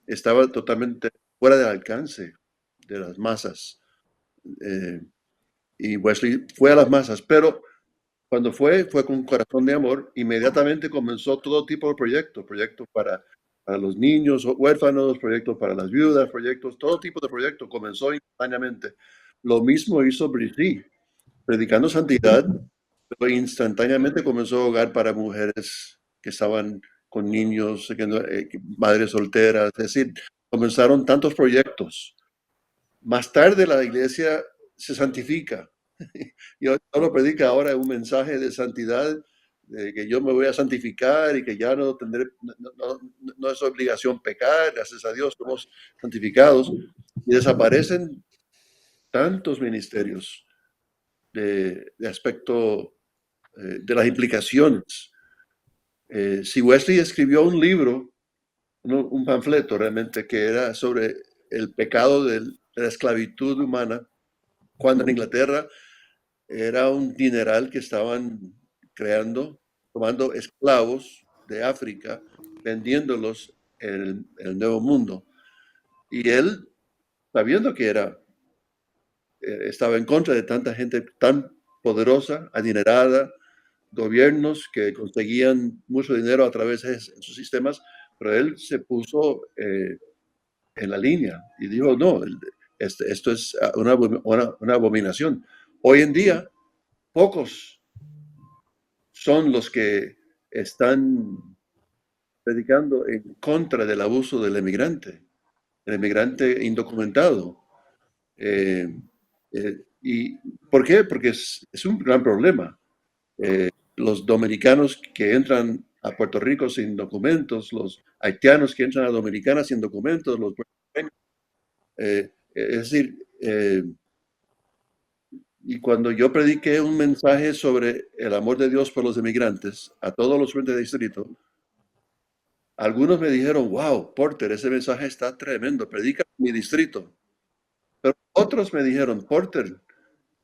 S6: estaba totalmente fuera del alcance de las masas. Y Wesley fue a las masas, pero cuando fue con corazón de amor, inmediatamente comenzó todo tipo de proyectos para los niños huérfanos, proyectos para las viudas, todo tipo de proyectos comenzó instantáneamente. Lo mismo hizo Brisby, predicando santidad, pero instantáneamente comenzó a hogar para mujeres que estaban con niños, madres solteras, es decir, comenzaron tantos proyectos. Más tarde la iglesia se santifica. Y solo predica ahora un mensaje de santidad, de que yo me voy a santificar y que ya no tendré, no es obligación pecar, gracias a Dios somos santificados. Y desaparecen tantos ministerios de aspecto de las implicaciones. Si Wesley escribió un libro, un panfleto realmente, que era sobre el pecado de la esclavitud humana, cuando en Inglaterra era un dineral que estaban creando, tomando esclavos de África, vendiéndolos en el Nuevo Mundo. Y él, sabiendo que estaba en contra de tanta gente tan poderosa, adinerada, gobiernos que conseguían mucho dinero a través de sus sistemas, pero él se puso en la línea y dijo, no, esto es una abominación. Hoy en día, pocos son los que están predicando en contra del abuso del emigrante indocumentado. ¿Y por qué? Porque es un gran problema. Los dominicanos que entran a Puerto Rico sin documentos, los haitianos que entran a Dominicana sin documentos, los puertorriqueños. Es decir, y cuando yo prediqué un mensaje sobre el amor de Dios por los inmigrantes a todos los frentes de distrito, algunos me dijeron, wow, Porter, ese mensaje está tremendo, predica en mi distrito. Pero otros me dijeron, Porter,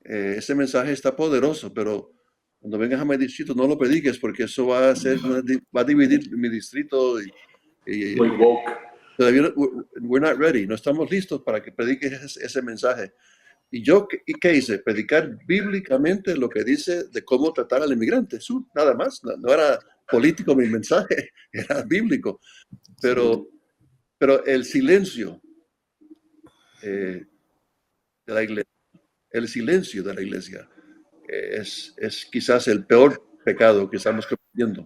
S6: ese mensaje está poderoso, pero cuando vengas a mi distrito no lo prediques porque eso va a dividir mi distrito.
S1: Muy woke.
S6: Todavía we're not ready, no estamos listos para que prediques ese mensaje. Y yo, ¿qué hice? Predicar bíblicamente lo que dice de cómo tratar al inmigrante. Eso, nada más, no era político mi mensaje, era bíblico. Pero el silencio de la iglesia, es quizás el peor pecado que estamos cometiendo.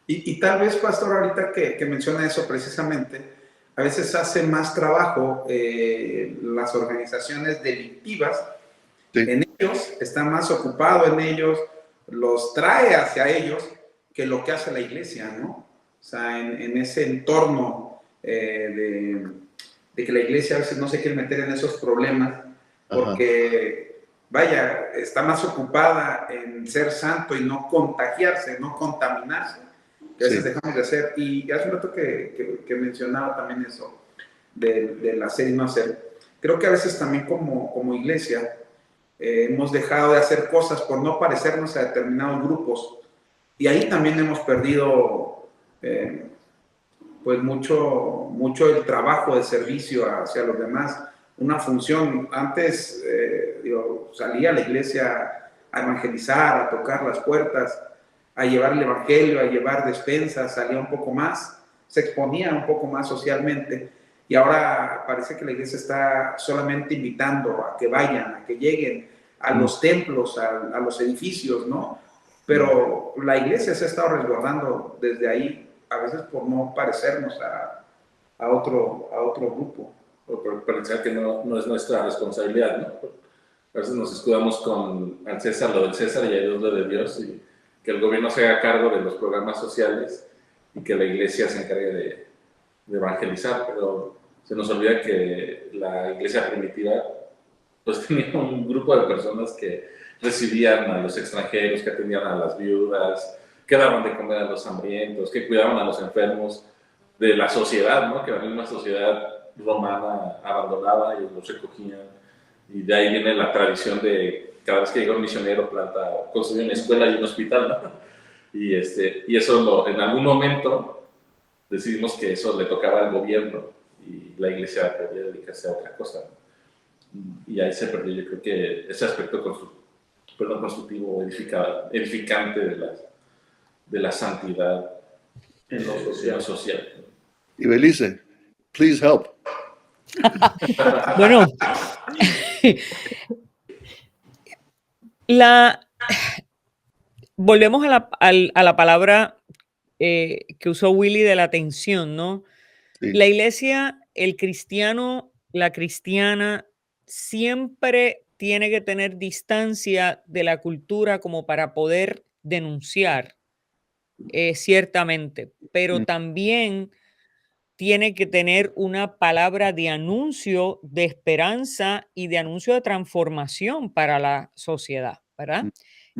S2: Y tal vez, pastor, ahorita que menciona eso precisamente, a veces hace más trabajo las organizaciones delictivas.
S6: Sí.
S2: En ellos, está más ocupado en ellos, los trae hacia ellos que lo que hace la iglesia, ¿no? O sea, en ese entorno de que la iglesia a veces no se quiere meter en esos problemas porque, vaya, está más ocupada en ser santo y no contagiarse, no contaminarse, que a veces dejamos de hacer. Y hace un rato que mencionaba también eso del hacer y no hacer. Creo que a veces también como iglesia hemos dejado de hacer cosas por no parecernos a determinados grupos. Y ahí también hemos perdido pues mucho el trabajo de servicio hacia los demás. Una función, antes salía a la iglesia a evangelizar, a tocar las puertas, a llevar el evangelio, a llevar despensas, salía un poco más, se exponía un poco más socialmente. Y ahora parece que la iglesia está solamente invitando a que vayan, a que lleguen a los templos, a los edificios, ¿no? Pero la iglesia se ha estado resguardando desde ahí, a veces por no parecernos a otro grupo.
S1: O por pensar que no es nuestra responsabilidad, ¿no? A veces nos escudamos con al César lo del César y a Dios lo de Dios, y que el gobierno se haga cargo de los programas sociales y que la iglesia se encargue de evangelizar, pero se nos olvida que la iglesia primitiva pues tenía un grupo de personas que recibían a los extranjeros, que atendían a las viudas, que daban de comer a los hambrientos, que cuidaban a los enfermos de la sociedad, ¿no? Que la misma sociedad romana abandonaba y los recogían. Y de ahí viene la tradición de cada vez que llega un misionero construye una escuela y un hospital, ¿no? Y eso en algún momento decidimos que eso le tocaba al gobierno y la iglesia podía dedicarse a otra cosa, ¿no? Y ahí se perdió, yo creo que ese aspecto constructivo, edificante de la santidad en lo social.
S6: Y Belice, please help.
S5: Bueno, volvemos a la palabra que usó Willy de la atención, ¿no?
S6: Sí.
S5: La iglesia, el cristiano, la cristiana, siempre tiene que tener distancia de la cultura como para poder denunciar, ciertamente, pero también tiene que tener una palabra de anuncio, de esperanza y de anuncio de transformación para la sociedad, ¿verdad?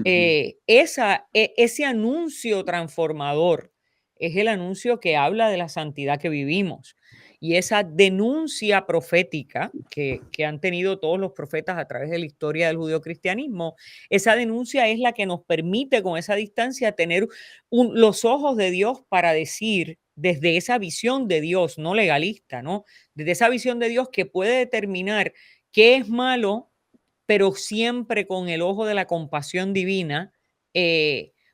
S5: Ese anuncio transformador es el anuncio que habla de la santidad que vivimos. Y esa denuncia profética que han tenido todos los profetas a través de la historia del judeocristianismo, esa denuncia es la que nos permite con esa distancia tener los ojos de Dios para decir desde esa visión de Dios, no legalista, ¿no? Desde esa visión de Dios que puede determinar qué es malo, pero siempre con el ojo de la compasión divina,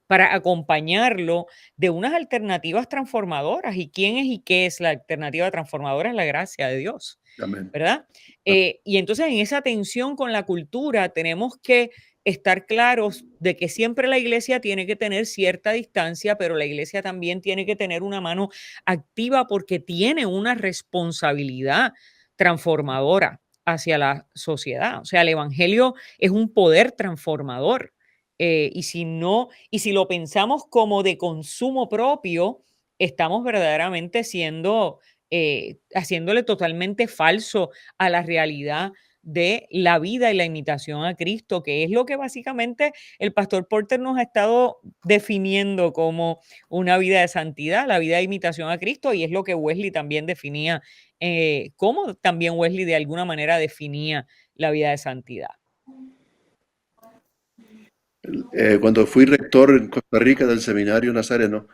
S5: para acompañarlo de unas alternativas transformadoras. ¿Y quién es y qué es la alternativa transformadora? Es la gracia de Dios,
S6: Amén.
S5: ¿verdad? Y entonces en esa tensión con la cultura tenemos que estar claros de que siempre la iglesia tiene que tener cierta distancia, pero la iglesia también tiene que tener una mano activa porque tiene una responsabilidad transformadora hacia la sociedad. O sea, el evangelio es un poder transformador. Y si lo pensamos como de consumo propio, estamos verdaderamente haciéndole totalmente falso a la realidad de la vida y la imitación a Cristo, que es lo que básicamente el pastor Porter nos ha estado definiendo como una vida de santidad, la vida de imitación a Cristo, y es lo que Wesley también definía, como también Wesley de alguna manera definía la vida de santidad.
S6: Cuando fui rector en Costa Rica del Seminario Nazareno,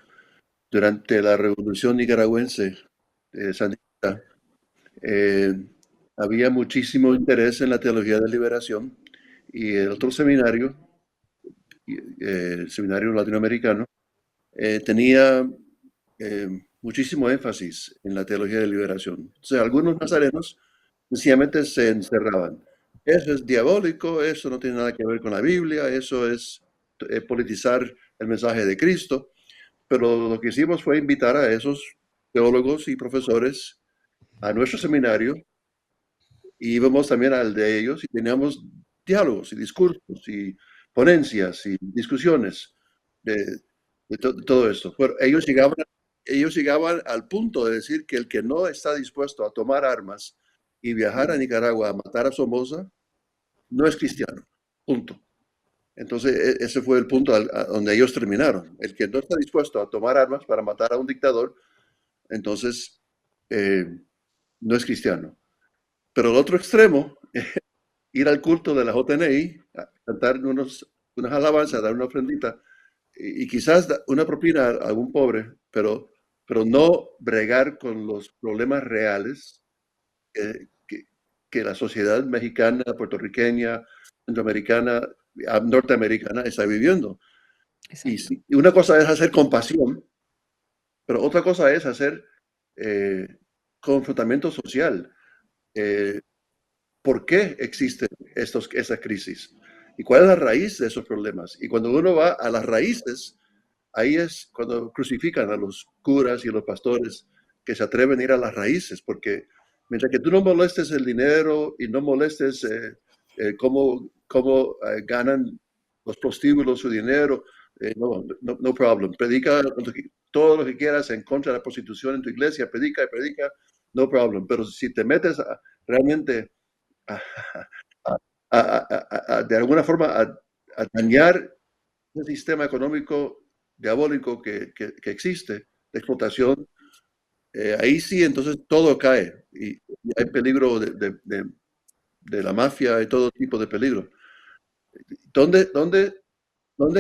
S6: durante la Revolución Nicaragüense, sandinista, había muchísimo interés en la teología de liberación y el otro seminario, el seminario latinoamericano, tenía muchísimo énfasis en la teología de liberación. O sea, algunos nazarenos sencillamente se encerraban. Eso es diabólico, eso no tiene nada que ver con la Biblia, eso es politizar el mensaje de Cristo. Pero lo que hicimos fue invitar a esos teólogos y profesores a nuestro seminario y íbamos también al de ellos y teníamos diálogos y discursos y ponencias y discusiones de todo esto. Pero ellos llegaban al punto de decir que el que no está dispuesto a tomar armas y viajar a Nicaragua a matar a Somoza no es cristiano. Punto. Entonces, ese fue el punto donde ellos terminaron. El que no está dispuesto a tomar armas para matar a un dictador, entonces no es cristiano. Pero el otro extremo, ir al culto de la JNI, a cantar unas alabanzas, dar una ofrendita y quizás una propina a algún pobre, pero no bregar con los problemas reales que la sociedad mexicana, puertorriqueña, centroamericana, norteamericana está viviendo. Y una cosa es hacer compasión, pero otra cosa es hacer confrontamiento social. ¿Por qué existen esa crisis? ¿Y cuál es la raíz de esos problemas? Y cuando uno va a las raíces, ahí es cuando crucifican a los curas y a los pastores que se atreven a ir a las raíces, porque mientras que tú no molestes el dinero y no molestes cómo ganan los prostíbulos su dinero, no problem. Predica todo lo que quieras en contra de la prostitución en tu iglesia, predica, no problem. Pero si te metes realmente de alguna forma a dañar el sistema económico diabólico que existe, de explotación, ahí sí, entonces todo cae y hay peligro de la mafia y todo tipo de peligro. ¿Dónde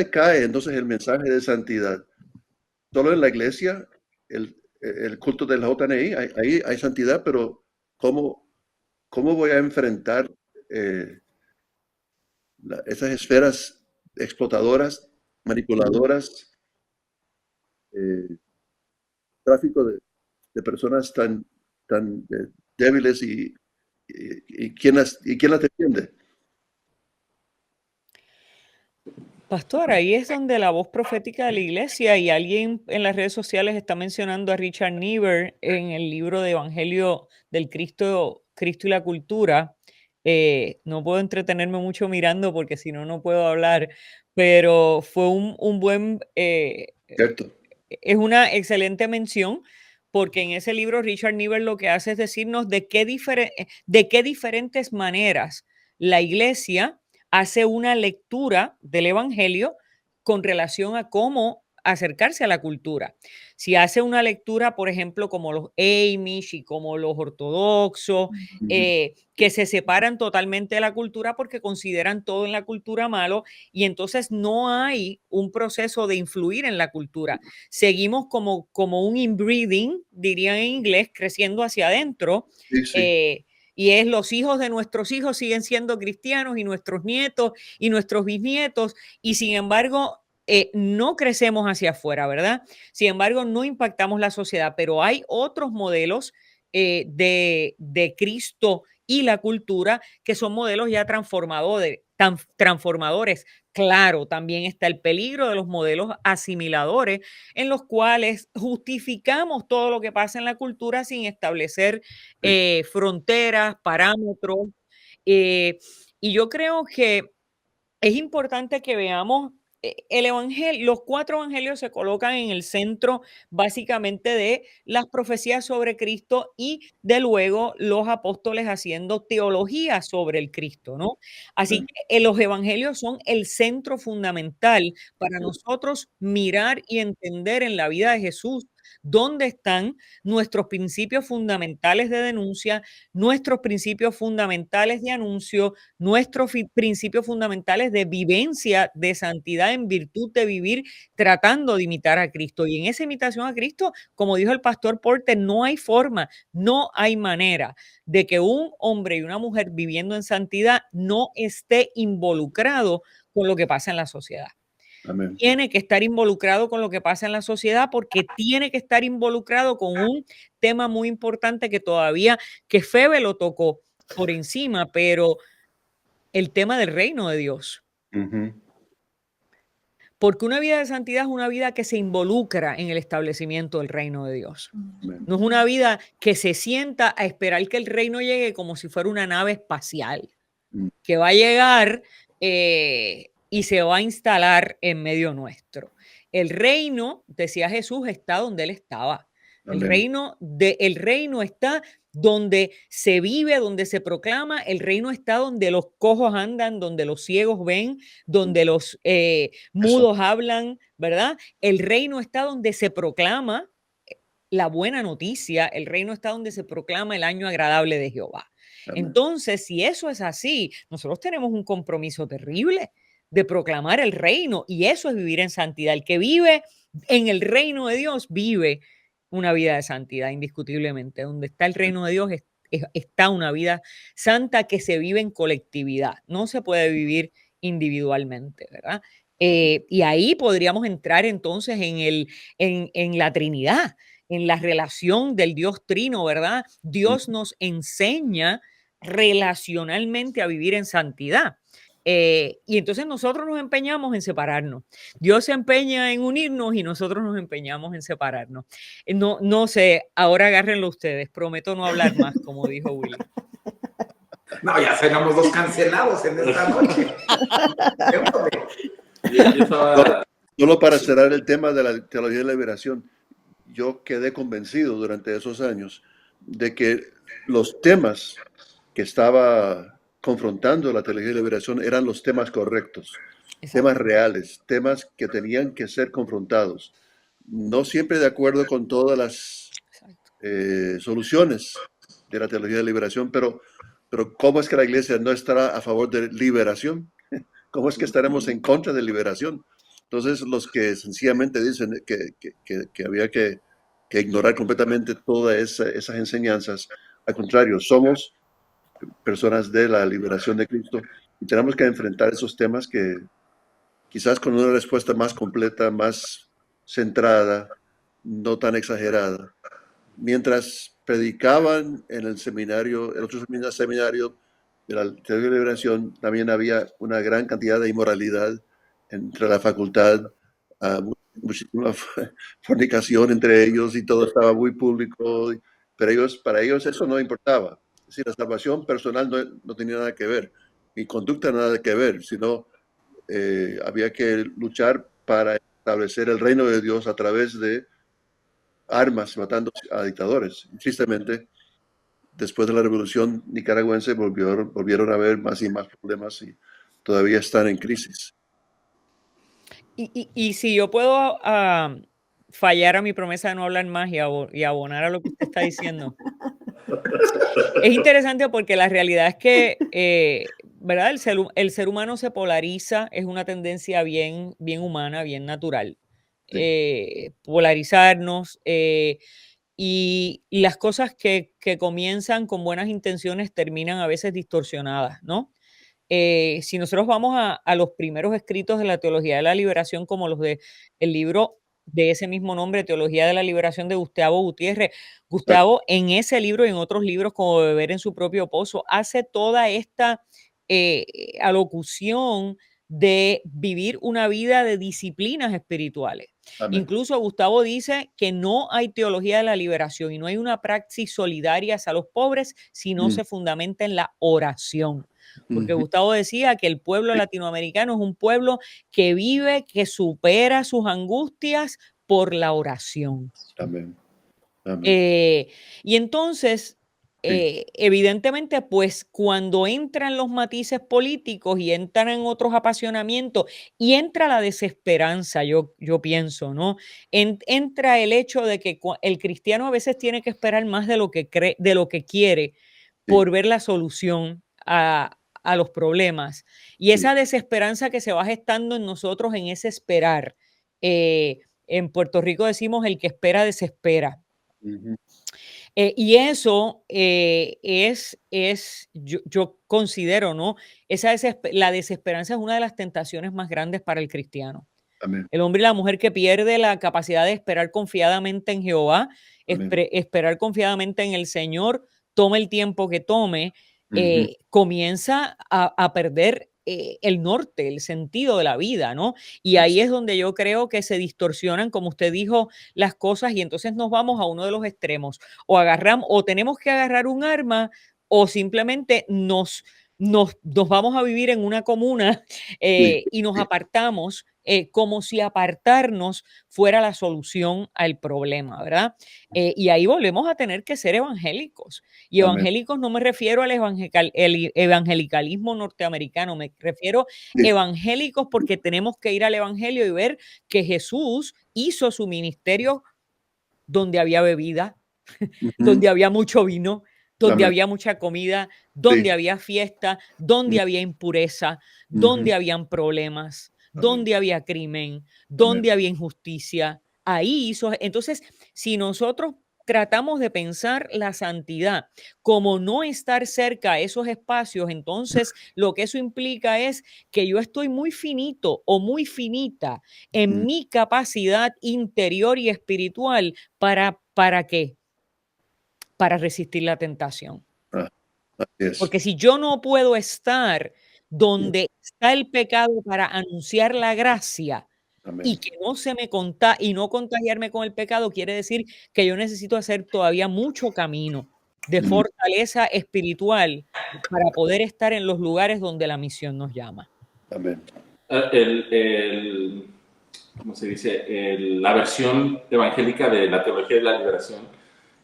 S6: cae entonces el mensaje de santidad? Solo en la iglesia, el culto de la JNI, ahí hay santidad, pero ¿cómo voy a enfrentar esas esferas explotadoras, manipuladoras, tráfico de personas tan débiles y quién las defiende?
S5: Pastor, ahí es donde la voz profética de la iglesia y alguien en las redes sociales está mencionando a Richard Niebuhr en el libro de Evangelio del Cristo y la Cultura. No puedo entretenerme mucho mirando porque si no, no puedo hablar, pero fue un buen,
S6: Cierto.
S5: es una excelente mención porque en ese libro Richard Niebuhr lo que hace es decirnos de qué diferentes maneras la iglesia hace una lectura del evangelio con relación a cómo acercarse a la cultura. Si hace una lectura, por ejemplo, como los Amish y como los ortodoxos, que se separan totalmente de la cultura porque consideran todo en la cultura malo y entonces no hay un proceso de influir en la cultura. Seguimos como un inbreeding, dirían en inglés, creciendo hacia adentro.
S6: Sí.
S5: Y es los hijos de nuestros hijos siguen siendo cristianos y nuestros nietos y nuestros bisnietos y sin embargo no crecemos hacia afuera, ¿verdad? Sin embargo no impactamos la sociedad, pero hay otros modelos de Cristo y la cultura que son modelos ya transformadores. Claro, también está el peligro de los modelos asimiladores en los cuales justificamos todo lo que pasa en la cultura sin establecer fronteras, parámetros. Y yo creo que es importante que veamos el evangelio, los 4 evangelios se colocan en el centro básicamente de las profecías sobre Cristo y de luego los apóstoles haciendo teología sobre el Cristo, ¿no? Así que los evangelios son el centro fundamental para nosotros mirar y entender en la vida de Jesús ¿Dónde están nuestros principios fundamentales de denuncia, nuestros principios fundamentales de anuncio, nuestros principios fundamentales de vivencia de santidad en virtud de vivir tratando de imitar a Cristo? Y en esa imitación a Cristo, como dijo el pastor Porter, no hay forma, no hay manera de que un hombre y una mujer viviendo en santidad no esté involucrado con lo que pasa en la sociedad.
S6: Amén.
S5: Tiene que estar involucrado con lo que pasa en la sociedad, porque tiene que estar involucrado con un tema muy importante que Febe lo tocó por encima, pero el tema del reino de Dios.
S6: Ujú.
S5: Porque una vida de santidad es una vida que se involucra en el establecimiento del reino de Dios.
S6: Amén.
S5: No es una vida que se sienta a esperar que el reino llegue como si fuera una nave espacial, que va a llegar y se va a instalar en medio nuestro. El reino, decía Jesús, está donde él estaba. El
S6: Amén.
S5: reino está donde se vive, donde se proclama. El reino está donde los cojos andan, donde los ciegos ven, donde los mudos hablan, ¿verdad? El reino está donde se proclama la buena noticia. El reino está donde se proclama el año agradable de Jehová.
S6: Amén.
S5: Entonces, si eso es así, nosotros tenemos un compromiso terrible de proclamar el reino, y eso es vivir en santidad. El que vive en el reino de Dios vive una vida de santidad, indiscutiblemente. Donde está el reino de Dios está una vida santa que se vive en colectividad. No se puede vivir individualmente, ¿verdad? Y ahí podríamos entrar entonces en la Trinidad, en la relación del Dios Trino, ¿verdad? Dios nos enseña relacionalmente a vivir en santidad. Y entonces nosotros nos empeñamos en separarnos. Dios se empeña en unirnos y nosotros nos empeñamos en separarnos. No sé, ahora agárrenlo ustedes. Prometo no hablar más, como dijo Willy.
S2: No, ya seremos 2 cancelados en esta noche.
S6: Solo para cerrar el tema de la teología de la liberación, yo quedé convencido durante esos años de que los temas que estaba confrontando la teología de la liberación eran los temas correctos, temas reales, temas que tenían que ser confrontados. No siempre de acuerdo con todas las soluciones de la teología de liberación, pero ¿cómo es que la iglesia no estará a favor de liberación? ¿Cómo es que estaremos en contra de liberación? Entonces, los que sencillamente dicen que había que ignorar completamente todas esas enseñanzas, al contrario, somos personas de la liberación de Cristo y tenemos que enfrentar esos temas que quizás con una respuesta más completa, más centrada, no tan exagerada. Mientras predicaban en el seminario, en otros seminarios de la teología de liberación, también había una gran cantidad de inmoralidad entre la facultad, muchísima fornicación entre ellos y todo estaba muy público, pero para ellos eso no importaba. Es decir, la salvación personal no tenía nada que ver, mi conducta nada que ver, sino había que luchar para establecer el reino de Dios a través de armas, matando a dictadores. Y tristemente, después de la revolución nicaragüense volvieron a haber más y más problemas y todavía están en crisis.
S5: Y si yo puedo fallar a mi promesa de no hablar más y abonar a lo que usted está diciendo. Es interesante porque la realidad es que, ¿verdad? El ser humano se polariza, es una tendencia bien humana, bien natural. Polarizarnos y las cosas que comienzan con buenas intenciones terminan a veces distorsionadas, ¿no? Si nosotros vamos a los primeros escritos de la teología de la liberación, como los del libro de ese mismo nombre, Teología de la Liberación de Gustavo Gutiérrez. Gustavo, en ese libro y en otros libros como Beber en su propio pozo, hace toda esta alocución de vivir una vida de disciplinas espirituales.
S6: Amén.
S5: Incluso Gustavo dice que no hay teología de la liberación y no hay una praxis solidaria hacia los pobres si no se fundamenta en la oración. Porque Gustavo decía que el pueblo latinoamericano es un pueblo que vive, que supera sus angustias por la oración.
S6: Amén. Amén.
S5: Y entonces, evidentemente, pues cuando entran los matices políticos y entran en otros apasionamientos y entra la desesperanza, yo pienso, ¿no? Entra el hecho de que el cristiano a veces tiene que esperar más de lo que cree, de lo que quiere, por ver la solución a los problemas. Y esa desesperanza que se va gestando en nosotros, en ese esperar. En Puerto Rico decimos: el que espera, desespera.
S6: Ujú.
S5: Y eso yo considero, ¿no? La desesperanza es una de las tentaciones más grandes para el cristiano.
S6: Amén.
S5: El hombre y la mujer que pierde la capacidad de esperar confiadamente en Jehová, esperar confiadamente en el Señor, tome el tiempo que tome, comienza a perder el norte, el sentido de la vida, ¿no? Y ahí es donde yo creo que se distorsionan, como usted dijo, las cosas, y entonces nos vamos a uno de los extremos. O tenemos que agarrar un arma, o simplemente nos vamos a vivir en una comuna y nos apartamos, como si apartarnos fuera la solución al problema, ¿verdad? Y ahí volvemos a tener que ser evangélicos. Y evangélicos no me refiero al el evangelicalismo norteamericano, me refiero evangélicos porque tenemos que ir al evangelio y ver que Jesús hizo su ministerio donde había bebida, donde había mucho vino, donde había mucha comida, donde había fiesta, donde había impureza, donde habían problemas, donde había crimen, donde había injusticia. Ahí hizo. Entonces, si nosotros tratamos de pensar la santidad como no estar cerca a esos espacios, entonces lo que eso implica es que yo estoy muy finito o muy finita en mi capacidad interior y espiritual ¿para qué? Para resistir la tentación. Porque si yo no puedo estar donde está el pecado para anunciar la gracia y que no no contagiarme con el pecado, quiere decir que yo necesito hacer todavía mucho camino de fortaleza espiritual para poder estar en los lugares donde la misión nos llama.
S6: Amén.
S1: ¿Cómo se dice? La versión evangélica de la teología de la liberación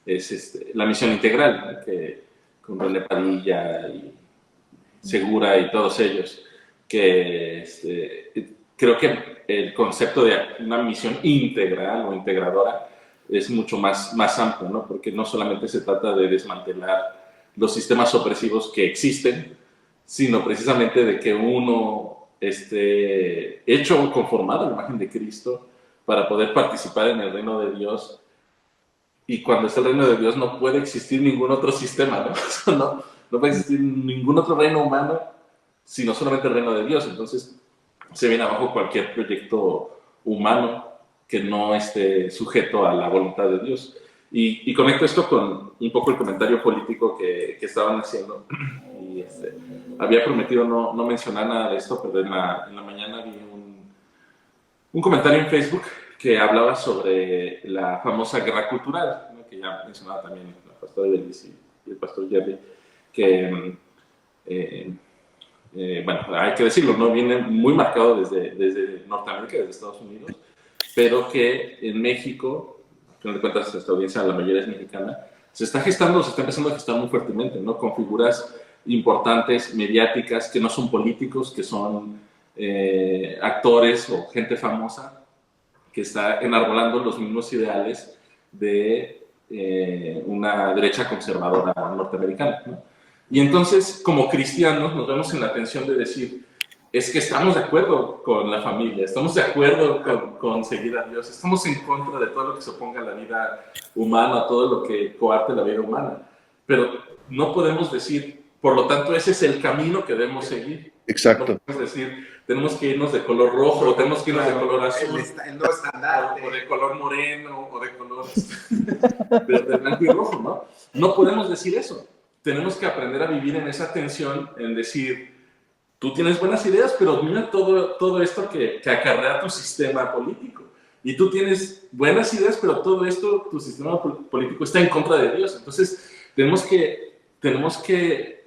S1: es la misión integral, que con René Padilla y Segura y todos ellos, que creo que el concepto de una misión integral o integradora es mucho más amplio, ¿no? Porque no solamente se trata de desmantelar los sistemas opresivos que existen, sino precisamente de que uno esté hecho conformado a la imagen de Cristo para poder participar en el reino de Dios. Y cuando está el reino de Dios no puede existir ningún otro sistema, ¿no? No puede existir ningún otro reino humano, sino solamente el reino de Dios. Entonces se viene abajo cualquier proyecto humano que no esté sujeto a la voluntad de Dios. Y conecto esto con un poco el comentario político que estaban haciendo. Y había prometido no mencionar nada de esto, pero en la mañana vi un comentario en Facebook que hablaba sobre la famosa guerra cultural, ¿no? Que ya mencionaba también la pastora Belis y el pastor Jerry, que, bueno, hay que decirlo, ¿no? Viene muy marcado desde Norteamérica, desde Estados Unidos, pero que en México, al final de cuentas esta audiencia, la mayoría es mexicana, se está empezando a gestar muy fuertemente, ¿no? Con figuras importantes, mediáticas, que no son políticos, que son actores o gente famosa, que está enarbolando los mismos ideales de una derecha conservadora norteamericana, ¿no? Y entonces, como cristianos, nos vemos en la tensión de decir, es que estamos de acuerdo con la familia, estamos de acuerdo con seguir a Dios, estamos en contra de todo lo que se oponga a la vida humana, todo lo que coarte la vida humana, pero no podemos decir, por lo tanto, ese es el camino que debemos seguir.
S6: Exacto.
S1: No podemos decir, tenemos que irnos de color rojo, o tenemos que irnos de color azul,
S2: el nuevo estandarte,
S1: o de color moreno, o de color de blanco y rojo, ¿no? No podemos decir eso. Tenemos que aprender a vivir en esa tensión, en decir, tú tienes buenas ideas, pero mira todo esto que acarrea tu sistema político. Y tú tienes buenas ideas, pero todo esto, tu sistema político está en contra de Dios. Entonces, tenemos que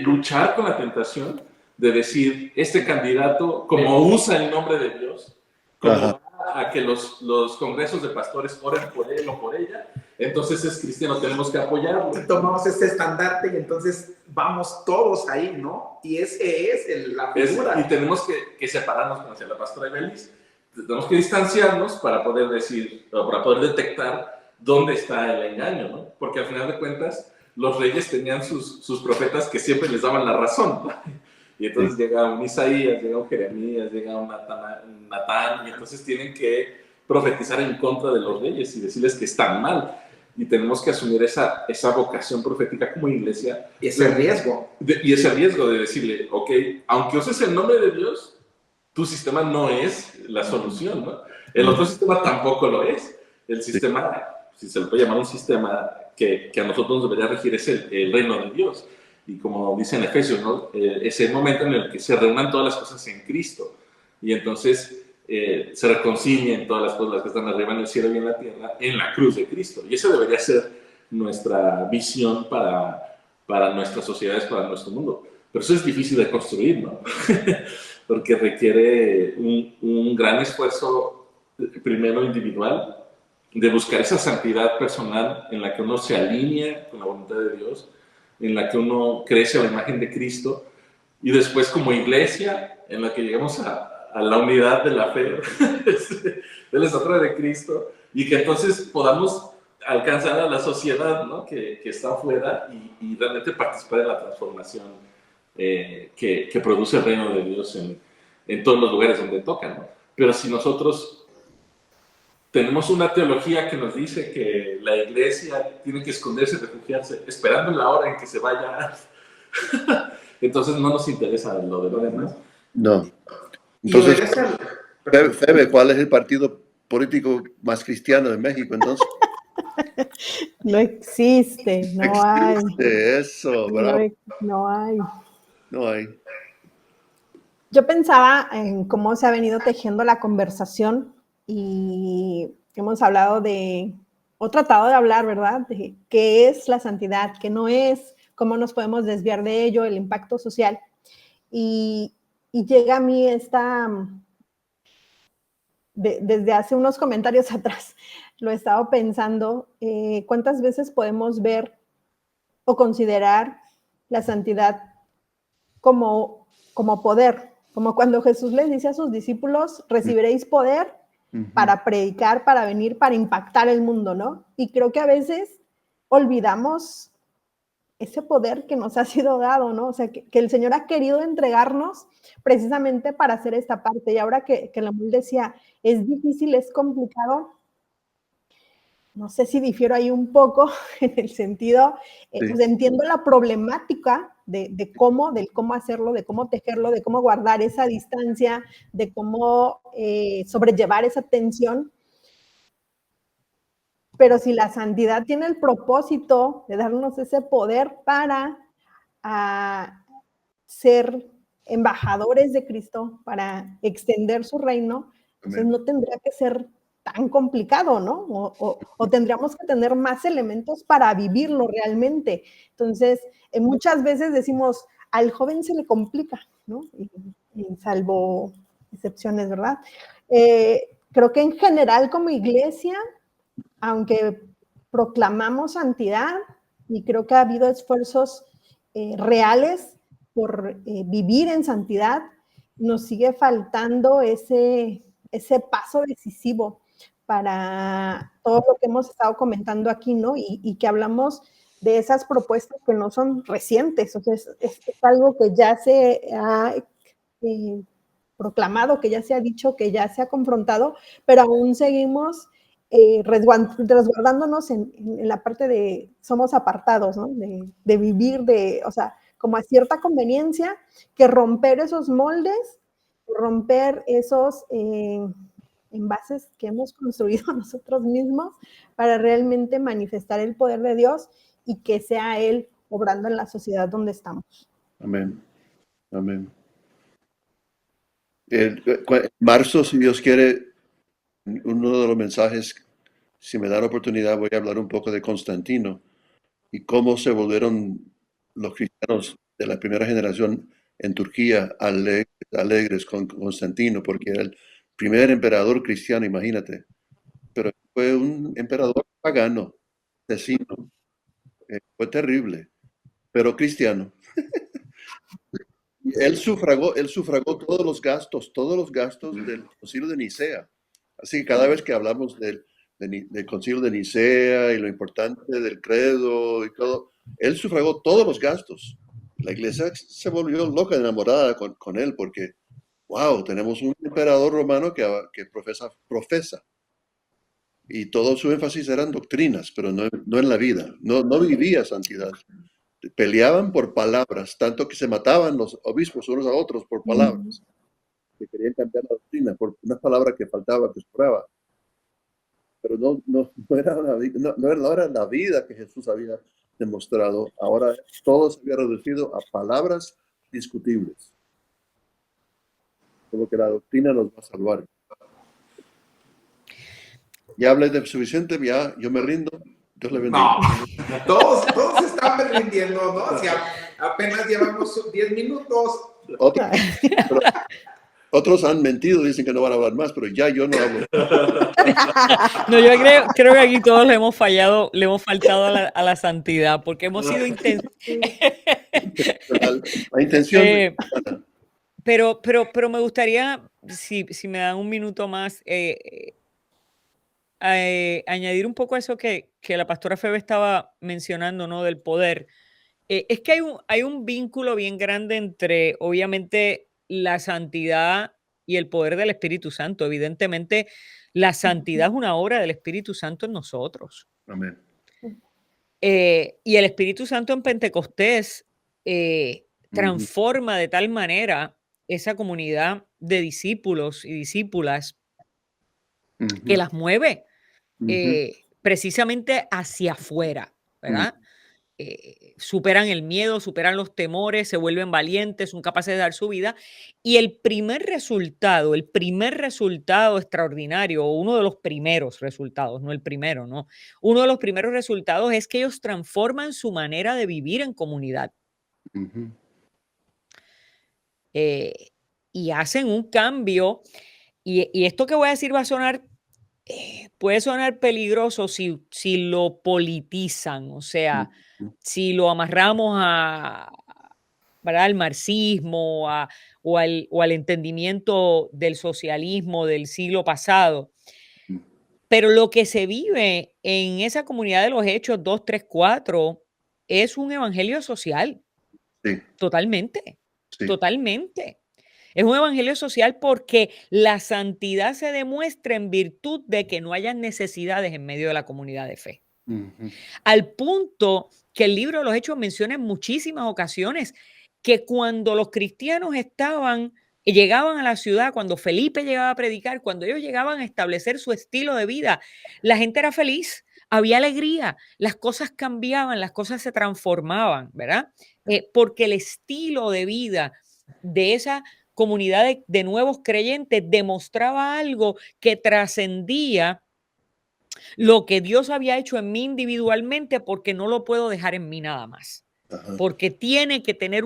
S1: luchar con la tentación de decir, este candidato, como usa el nombre de Dios, como a que los congresos de pastores oren por él o por ella, entonces es cristiano, tenemos que apoyarlo.
S2: Tomamos este estandarte y entonces vamos todos ahí, ¿no? Y ese es la figura.
S1: Y tenemos que separarnos, como decía la pastora Evelis, tenemos que distanciarnos para poder decir, o para poder detectar dónde está el engaño, ¿no? Porque al final de cuentas, los reyes tenían sus profetas que siempre les daban la razón, ¿no? Y entonces llega un Isaías, llega un Jeremías, llega un Natán, y entonces tienen que profetizar en contra de los reyes y decirles que están mal. Y tenemos que asumir esa vocación profética como iglesia.
S2: Y ese riesgo.
S1: Y ese riesgo de decirle, ok, aunque uses el nombre de Dios, tu sistema no es la solución, ¿no? El otro sistema tampoco lo es. El sistema, si se le puede llamar un sistema que a nosotros nos debería regir, es el reino de Dios. Y como dice en Efesios, ¿no? Es el momento en el que se reúnan todas las cosas en Cristo. Y entonces se reconcilien todas las cosas que están arriba en el cielo y en la tierra en la cruz de Cristo. Y eso debería ser nuestra visión para nuestras sociedades, para nuestro mundo. Pero eso es difícil de construir, ¿no? Porque requiere un gran esfuerzo, primero individual, de buscar esa santidad personal en la que uno se alinea con la voluntad de Dios, en la que uno crece a la imagen de Cristo, y después como iglesia, en la que llegamos a la unidad de la fe, del estatura de Cristo, y que entonces podamos alcanzar a la sociedad, ¿no? que está afuera y realmente participar en la transformación que produce el reino de Dios en todos los lugares donde toca, ¿no? Pero si nosotros tenemos una teología que nos dice que la iglesia tiene que esconderse, refugiarse, esperando la hora en que se vaya, entonces no nos interesa lo de lo demás.
S6: No. Entonces, Febe, ¿cuál es el partido político más cristiano de México entonces?
S3: No existe, no hay.
S6: Eso, bravo.
S3: No hay.
S6: No hay.
S3: Yo pensaba en cómo se ha venido tejiendo la conversación y hemos hablado o tratado de hablar, ¿verdad? De qué es la santidad, qué no es, cómo nos podemos desviar de ello, el impacto social. Y llega a mí desde hace unos comentarios atrás, lo he estado pensando, ¿cuántas veces podemos ver o considerar la santidad como poder? Como cuando Jesús les dice a sus discípulos, recibiréis poder para predicar, para venir, para impactar el mundo, ¿no? Y creo que a veces olvidamos ese poder que nos ha sido dado, ¿no? O sea, que el Señor ha querido entregarnos precisamente para hacer esta parte. Y ahora que Lemuel decía, es difícil, es complicado, no sé si difiero ahí un poco en el sentido, pues entiendo la problemática del cómo hacerlo, de cómo tejerlo, de cómo guardar esa distancia, de cómo sobrellevar esa tensión. Pero si la santidad tiene el propósito de darnos ese poder para ser embajadores de Cristo, para extender su reino, entonces no tendría que ser tan complicado, ¿no? O tendríamos que tener más elementos para vivirlo realmente. Entonces, muchas veces decimos, al joven se le complica, ¿no? Y salvo excepciones, ¿verdad? Creo que en general como iglesia, aunque proclamamos santidad, y creo que ha habido esfuerzos reales por vivir en santidad, nos sigue faltando ese paso decisivo para todo lo que hemos estado comentando aquí, ¿no? Y que hablamos de esas propuestas que no son recientes, o sea, es algo que ya se ha proclamado, que ya se ha dicho, que ya se ha confrontado, pero aún seguimos resguardándonos en la parte de somos apartados, ¿no? De vivir, o sea, como a cierta conveniencia, que romper esos moldes, romper esos envases que hemos construido nosotros mismos para realmente manifestar el poder de Dios y que sea Él obrando en la sociedad donde estamos.
S6: Amén. Amén. En marzo, si Dios quiere, uno de los mensajes, si me da la oportunidad, voy a hablar un poco de Constantino y cómo se volvieron los cristianos de la primera generación en Turquía alegres con Constantino, porque era el primer emperador cristiano, imagínate. Pero fue un emperador pagano, asesino. Fue terrible, pero cristiano. Él sufragó todos los gastos del Concilio de Nicea. Así que cada vez que hablamos del Concilio de Nicea y lo importante del credo y todo, él sufragó todos los gastos. La iglesia se volvió loca, enamorada con él, porque, wow, tenemos un emperador romano que profesa. Y todo su énfasis eran doctrinas, pero no en la vida. No vivía santidad. Peleaban por palabras, tanto que se mataban los obispos unos a otros por palabras, que querían cambiar la doctrina por una palabra que faltaba, que sobraba. Pero no era la vida que Jesús había demostrado. Ahora todo se había reducido a palabras discutibles. Como que la doctrina nos va a salvar. Ya hablé de suficiente, ya yo me rindo. Dios le bendiga.
S2: No, todos están rindiendo, ¿no? Si apenas llevamos 10 minutos.
S6: Otros han mentido, dicen que no van a hablar más, pero ya yo no hablo.
S5: No, yo creo que aquí todos le hemos faltado a la santidad, porque hemos sido intensos.
S6: La intención.
S5: Pero me gustaría, si me dan un minuto más, añadir un poco a eso que la pastora Febe estaba mencionando, ¿no? Del poder. Es que hay un vínculo bien grande entre, obviamente, la santidad y el poder del Espíritu Santo. Evidentemente, la santidad es una obra del Espíritu Santo en nosotros.
S6: Amén.
S5: Y el Espíritu Santo en Pentecostés transforma de tal manera esa comunidad de discípulos y discípulas que las mueve precisamente hacia afuera, ¿verdad? Superan el miedo, superan los temores, se vuelven valientes, son capaces de dar su vida. Y el primer resultado extraordinario, o uno de los primeros resultados, no el primero, ¿no? Uno de los primeros resultados es que ellos transforman su manera de vivir en comunidad. Y hacen un cambio. Y esto que voy a decir va a sonar, puede sonar peligroso si lo politizan, o sea, si lo amarramos ¿verdad? Al marxismo o al entendimiento del socialismo del siglo pasado. Pero lo que se vive en esa comunidad de los Hechos 2, 3, 4 es un evangelio social.
S6: Sí.
S5: Totalmente.
S6: Sí.
S5: Totalmente. Es un evangelio social porque la santidad se demuestra en virtud de que no haya necesidades en medio de la comunidad de fe. Al punto que el libro de los Hechos menciona en muchísimas ocasiones que cuando los cristianos llegaban a la ciudad, cuando Felipe llegaba a predicar, cuando ellos llegaban a establecer su estilo de vida, la gente era feliz, había alegría, las cosas cambiaban, las cosas se transformaban, ¿verdad? Porque el estilo de vida de esa comunidad de nuevos creyentes demostraba algo que trascendía lo que Dios había hecho en mí individualmente, porque no lo puedo dejar en mí nada más. Porque tiene que tener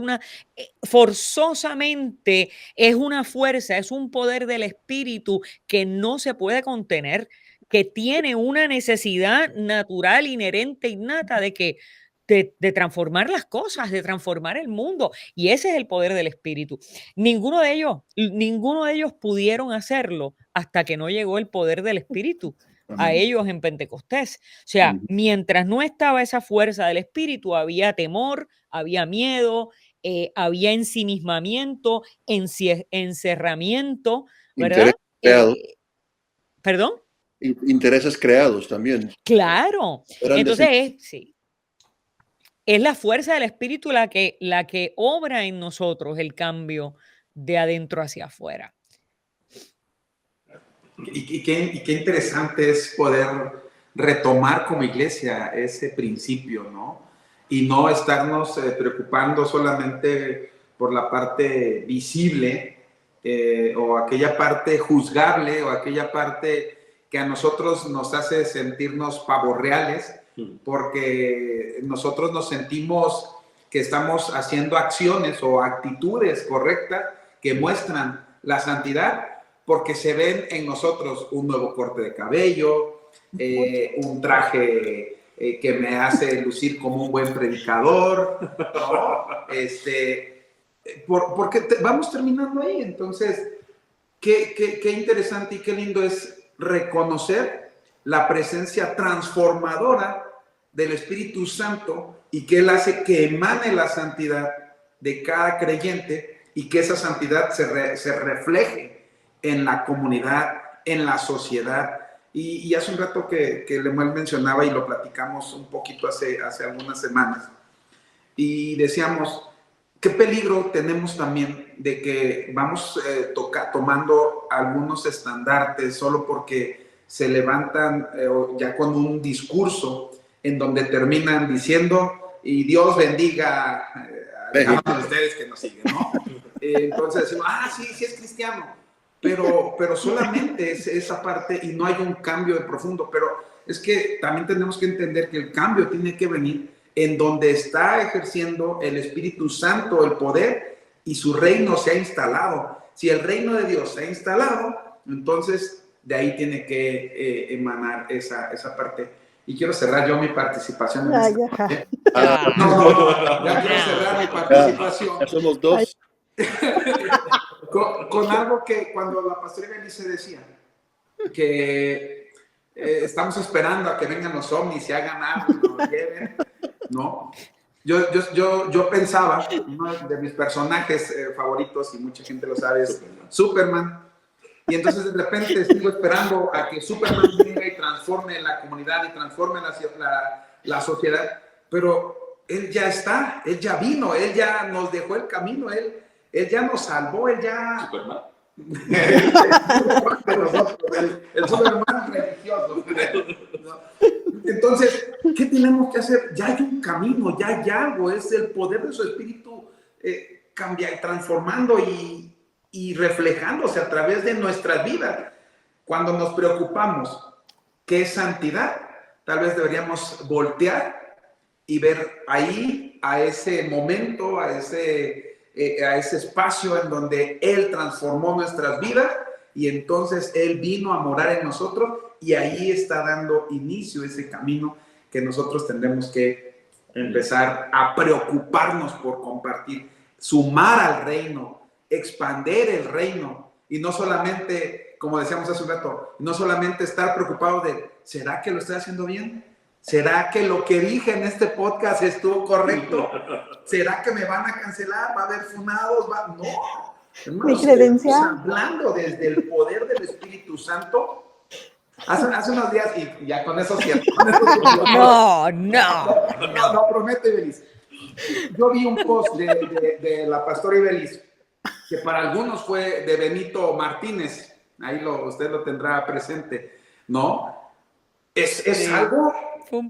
S5: forzosamente es una fuerza, es un poder del Espíritu que no se puede contener, que tiene una necesidad natural, inherente, innata de transformar las cosas, de transformar el mundo. Y ese es el poder del Espíritu. Ninguno de ellos pudieron hacerlo hasta que no llegó el poder del Espíritu a ellos en Pentecostés. O sea, mientras no estaba esa fuerza del Espíritu, había temor, había miedo, había ensimismamiento, encerramiento, ¿verdad? ¿Perdón?
S6: Intereses creados también.
S5: Claro. Entonces, sí. Es la fuerza del Espíritu la que obra en nosotros el cambio de adentro hacia afuera.
S2: Y qué interesante es poder retomar como iglesia ese principio, ¿no? Y no estarnos preocupando solamente por la parte visible o aquella parte juzgable o aquella parte que a nosotros nos hace sentirnos pavorreales, porque nosotros nos sentimos que estamos haciendo acciones o actitudes correctas que muestran la santidad, porque se ven en nosotros un nuevo corte de cabello, un traje que me hace lucir como un buen predicador, ¿no? Porque vamos terminando ahí. Entonces, qué interesante y qué lindo es reconocer la presencia transformadora del Espíritu Santo y que Él hace que emane la santidad de cada creyente y que esa santidad se refleje en la comunidad, en la sociedad. Y hace un rato que Lemuel mencionaba y lo platicamos un poquito hace algunas semanas, y decíamos, qué peligro tenemos también de que vamos tomando algunos estandartes solo porque se levantan ya con un discurso en donde terminan diciendo, y Dios bendiga a ustedes que nos siguen, ¿no? Entonces decimos, sí es cristiano, pero solamente es esa parte y no hay un cambio de profundo. Pero es que también tenemos que entender que el cambio tiene que venir en donde está ejerciendo el Espíritu Santo el poder y su reino se ha instalado. Si el reino de Dios se ha instalado, entonces de ahí tiene que emanar esa parte. Y quiero cerrar yo mi participación en esta parte. Ya quiero cerrar mi participación.
S6: Ya somos dos.
S2: Con algo que cuando la pastora Ibelice decía, que estamos esperando a que vengan los ovnis y hagan algo y nos lleven, ¿no? Yo pensaba, uno de mis personajes favoritos, y mucha gente lo sabe, es Superman. Y entonces de repente sigo esperando a que Superman venga y transforme la comunidad y transforme la sociedad. Pero él ya está, él ya vino, él ya nos dejó el camino, él ya nos salvó, él ya...
S1: Superman.
S2: el Superman religioso. Entonces, ¿qué tenemos que hacer? Ya hay un camino, ya hay algo, es el poder de su espíritu transformando y reflejándose a través de nuestras vidas. Cuando nos preocupamos qué es santidad, tal vez deberíamos voltear y ver ahí a ese momento, a ese espacio en donde Él transformó nuestras vidas y entonces Él vino a morar en nosotros y ahí está dando inicio ese camino que nosotros tendremos que empezar a preocuparnos por compartir, sumar al reino, expandir el reino y no solamente, como decíamos hace un rato, no solamente estar preocupado de ¿será que lo estoy haciendo bien? ¿Será que lo que dije en este podcast estuvo correcto? ¿Será que me van a cancelar? ¿Va a haber funados? No. Hermanos, estamos hablando desde el poder del Espíritu Santo. Hace unos días, y ya con eso cierto. No, prometo, Ibelice. Yo vi un post de la pastora Ibelice, que para algunos fue de Benito Martínez. Ahí usted lo tendrá presente, ¿no? Es sí. Algo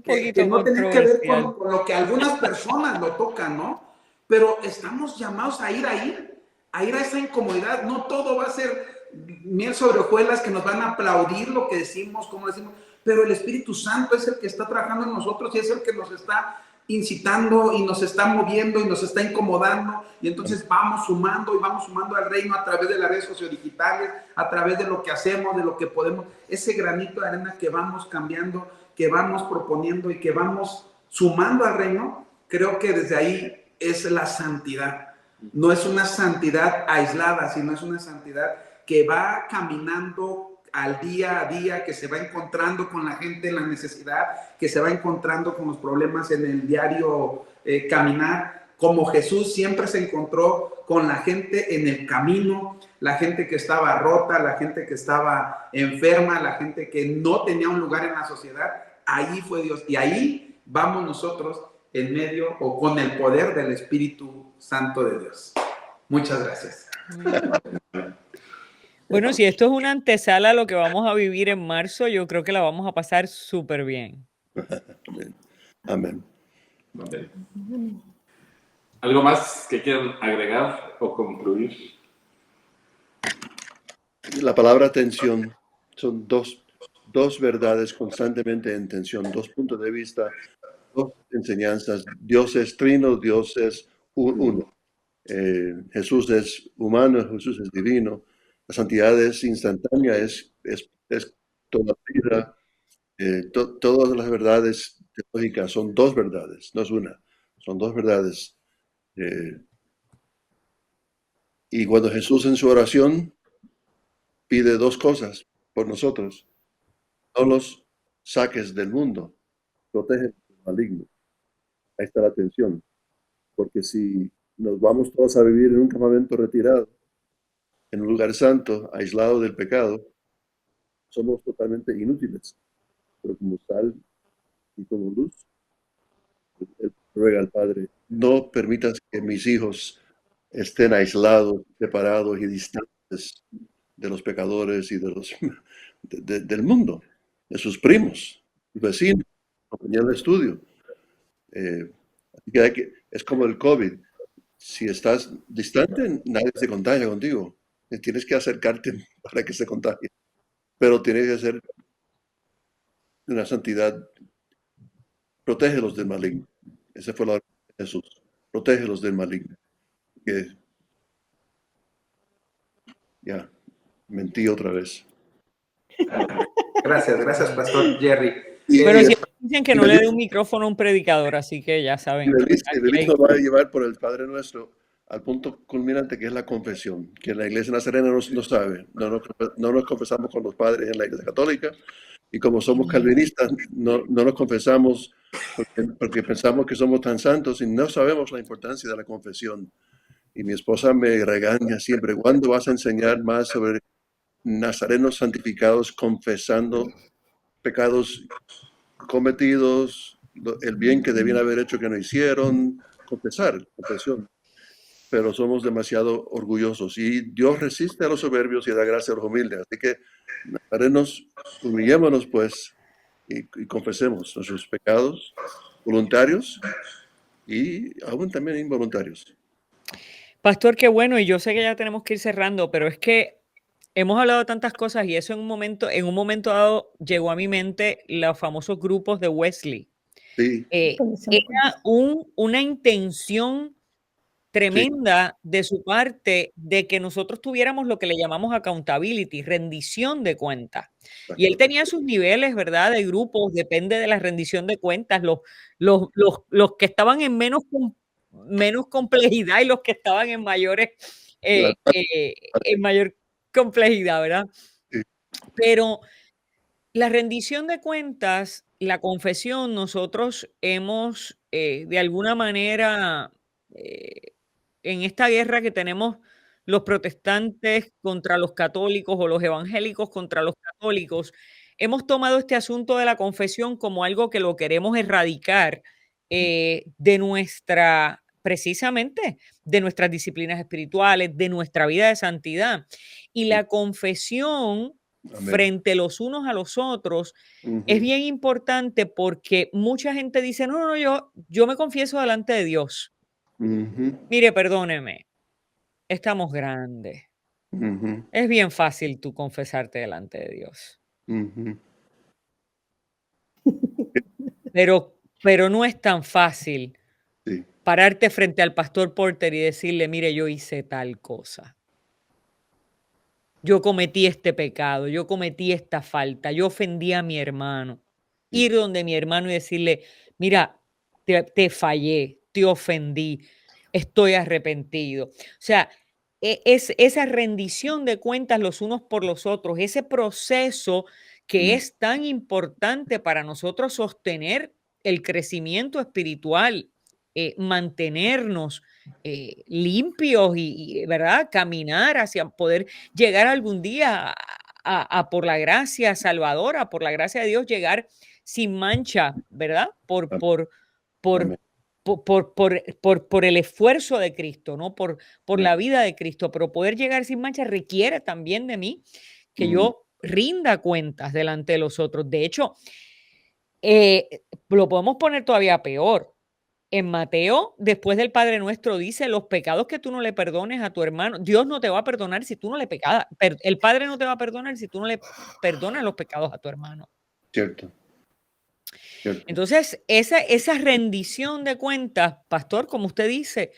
S2: que no tiene que ver con lo que algunas personas lo tocan, ¿no? Pero estamos llamados a ir a esa incomodidad. No todo va a ser miel sobre hojuelas que nos van a aplaudir lo que decimos, como decimos, pero el Espíritu Santo es el que está trabajando en nosotros y es el que nos está incitando y nos está moviendo y nos está incomodando, y entonces vamos sumando al reino a través de las redes sociodigitales, a través de lo que hacemos, de lo que podemos, ese granito de arena que vamos cambiando, que vamos proponiendo y que vamos sumando al reino. Creo que desde ahí es la santidad. No es una santidad aislada, sino es una santidad que va caminando al día a día, que se va encontrando con la gente en la necesidad, que se va encontrando con los problemas en el diario caminar, como Jesús siempre se encontró con la gente en el camino, la gente que estaba rota, la gente que estaba enferma, la gente que no tenía un lugar en la sociedad. Ahí fue Dios, y ahí vamos nosotros en medio o con el poder del Espíritu Santo de Dios. Muchas gracias.
S5: Bueno, si esto es una antesala a lo que vamos a vivir en marzo, yo creo que la vamos a pasar súper bien.
S6: Amén.
S1: Amén. ¿Algo más que quieran agregar o concluir?
S6: La palabra tensión son dos verdades constantemente en tensión, dos puntos de vista, dos enseñanzas. Dios es trino, Dios es uno. Jesús es humano, Jesús es divino. La santidad es instantánea, es toda vida. Todas las verdades teológica, son dos verdades, no es una, son dos verdades. Y cuando Jesús en su oración pide dos cosas por nosotros, no los saques del mundo, protege del maligno. Ahí está la tensión, porque si nos vamos todos a vivir en un campamento retirado, en un lugar santo, aislado del pecado, somos totalmente inútiles. Pero como sal y como luz, él ruega al Padre, no permitas que mis hijos estén aislados, separados y distantes de los pecadores y de los, del mundo, de sus primos, vecinos, compañeros de estudio. Así que, es como el COVID. Si estás distante, nadie se contagia contigo. Tienes que acercarte para que se contagie. Pero tienes que hacer una santidad. Protégelos del maligno. Esa fue la oración de Jesús. Protégelos del maligno. Que ya, mentí otra vez.
S2: Gracias, Pastor Jerry.
S5: Pero si dicen que no le dé un micrófono a un predicador, así que ya saben.
S6: El nos va a llevar por el Padre Nuestro al punto culminante que es la confesión, que en la Iglesia Nazarena no sabe. No nos confesamos con los padres en la Iglesia Católica, y como somos calvinistas, no nos confesamos porque pensamos que somos tan santos y no sabemos la importancia de la confesión. Y mi esposa me regaña siempre: ¿cuándo vas a enseñar más sobre nazarenos santificados confesando pecados cometidos, el bien que debían haber hecho que no hicieron? Confesión. Pero somos demasiado orgullosos y Dios resiste a los soberbios y da gracia a los humildes. Así que nazarenos, humillémonos pues y confesemos nuestros pecados voluntarios y aún también involuntarios.
S5: Pastor, qué bueno, y yo sé que ya tenemos que ir cerrando, pero es que hemos hablado de tantas cosas y eso en un momento dado llegó a mi mente los famosos grupos de Wesley.
S6: Sí.
S5: Era una intención tremenda de su parte de que nosotros tuviéramos lo que le llamamos accountability, rendición de cuentas. Y él tenía sus niveles, ¿verdad? De grupos, depende de la rendición de cuentas. Los que estaban en menos complejidad y los que estaban en en mayor complejidad, ¿verdad?
S6: Sí.
S5: Pero la rendición de cuentas, la confesión, nosotros hemos de alguna manera en esta guerra que tenemos los protestantes contra los católicos o los evangélicos contra los católicos, hemos tomado este asunto de la confesión como algo que lo queremos erradicar precisamente de nuestras disciplinas espirituales, de nuestra vida de santidad. Y la confesión frente los unos a los otros es bien importante porque mucha gente dice, no, yo me confieso delante de Dios. Mire, perdóneme, estamos grandes. Es bien fácil tú confesarte delante de Dios. Pero no es tan fácil pararte frente al pastor Porter y decirle, mire, yo hice tal cosa. Yo cometí este pecado, yo cometí esta falta, yo ofendí a mi hermano. Ir donde mi hermano y decirle, mira, te fallé, te ofendí, estoy arrepentido. O sea, es esa rendición de cuentas los unos por los otros, ese proceso que es tan importante para nosotros sostener el crecimiento espiritual, mantenernos limpios y, ¿verdad? Caminar hacia poder llegar algún día a por la gracia salvadora, por la gracia de Dios, llegar sin mancha, ¿verdad? Por el esfuerzo de Cristo, ¿no? Por la vida de Cristo, pero poder llegar sin mancha requiere también de mí que yo rinda cuentas delante de los otros. De hecho, lo podemos poner todavía peor. En Mateo, después del Padre Nuestro, dice, los pecados que tú no le perdones a tu hermano, Dios no te va a perdonar si tú no le pecas. El Padre no te va a perdonar si tú no le perdonas los pecados a tu hermano.
S6: Cierto.
S5: Entonces, esa rendición de cuentas, pastor, como usted dice,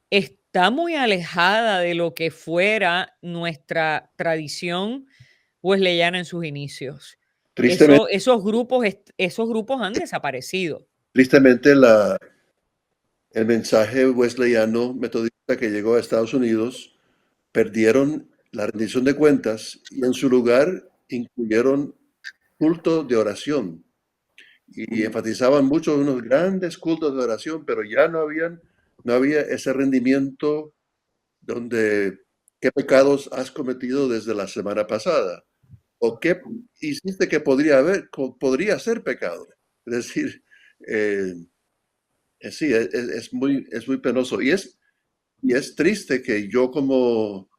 S5: está muy alejada de lo que fuera nuestra tradición wesleyana en sus inicios.
S6: Tristemente,
S5: Esos grupos han desaparecido.
S6: tristemente el mensaje wesleyano metodista que llegó a Estados Unidos perdieron la rendición de cuentas y en su lugar incluyeron culto de oración y enfatizaban mucho unos grandes cultos de oración, pero ya no había ese rendimiento donde qué pecados has cometido desde la semana pasada o qué hiciste que podría ser pecado. Es decir, eh, sí, es muy penoso y es triste que yo como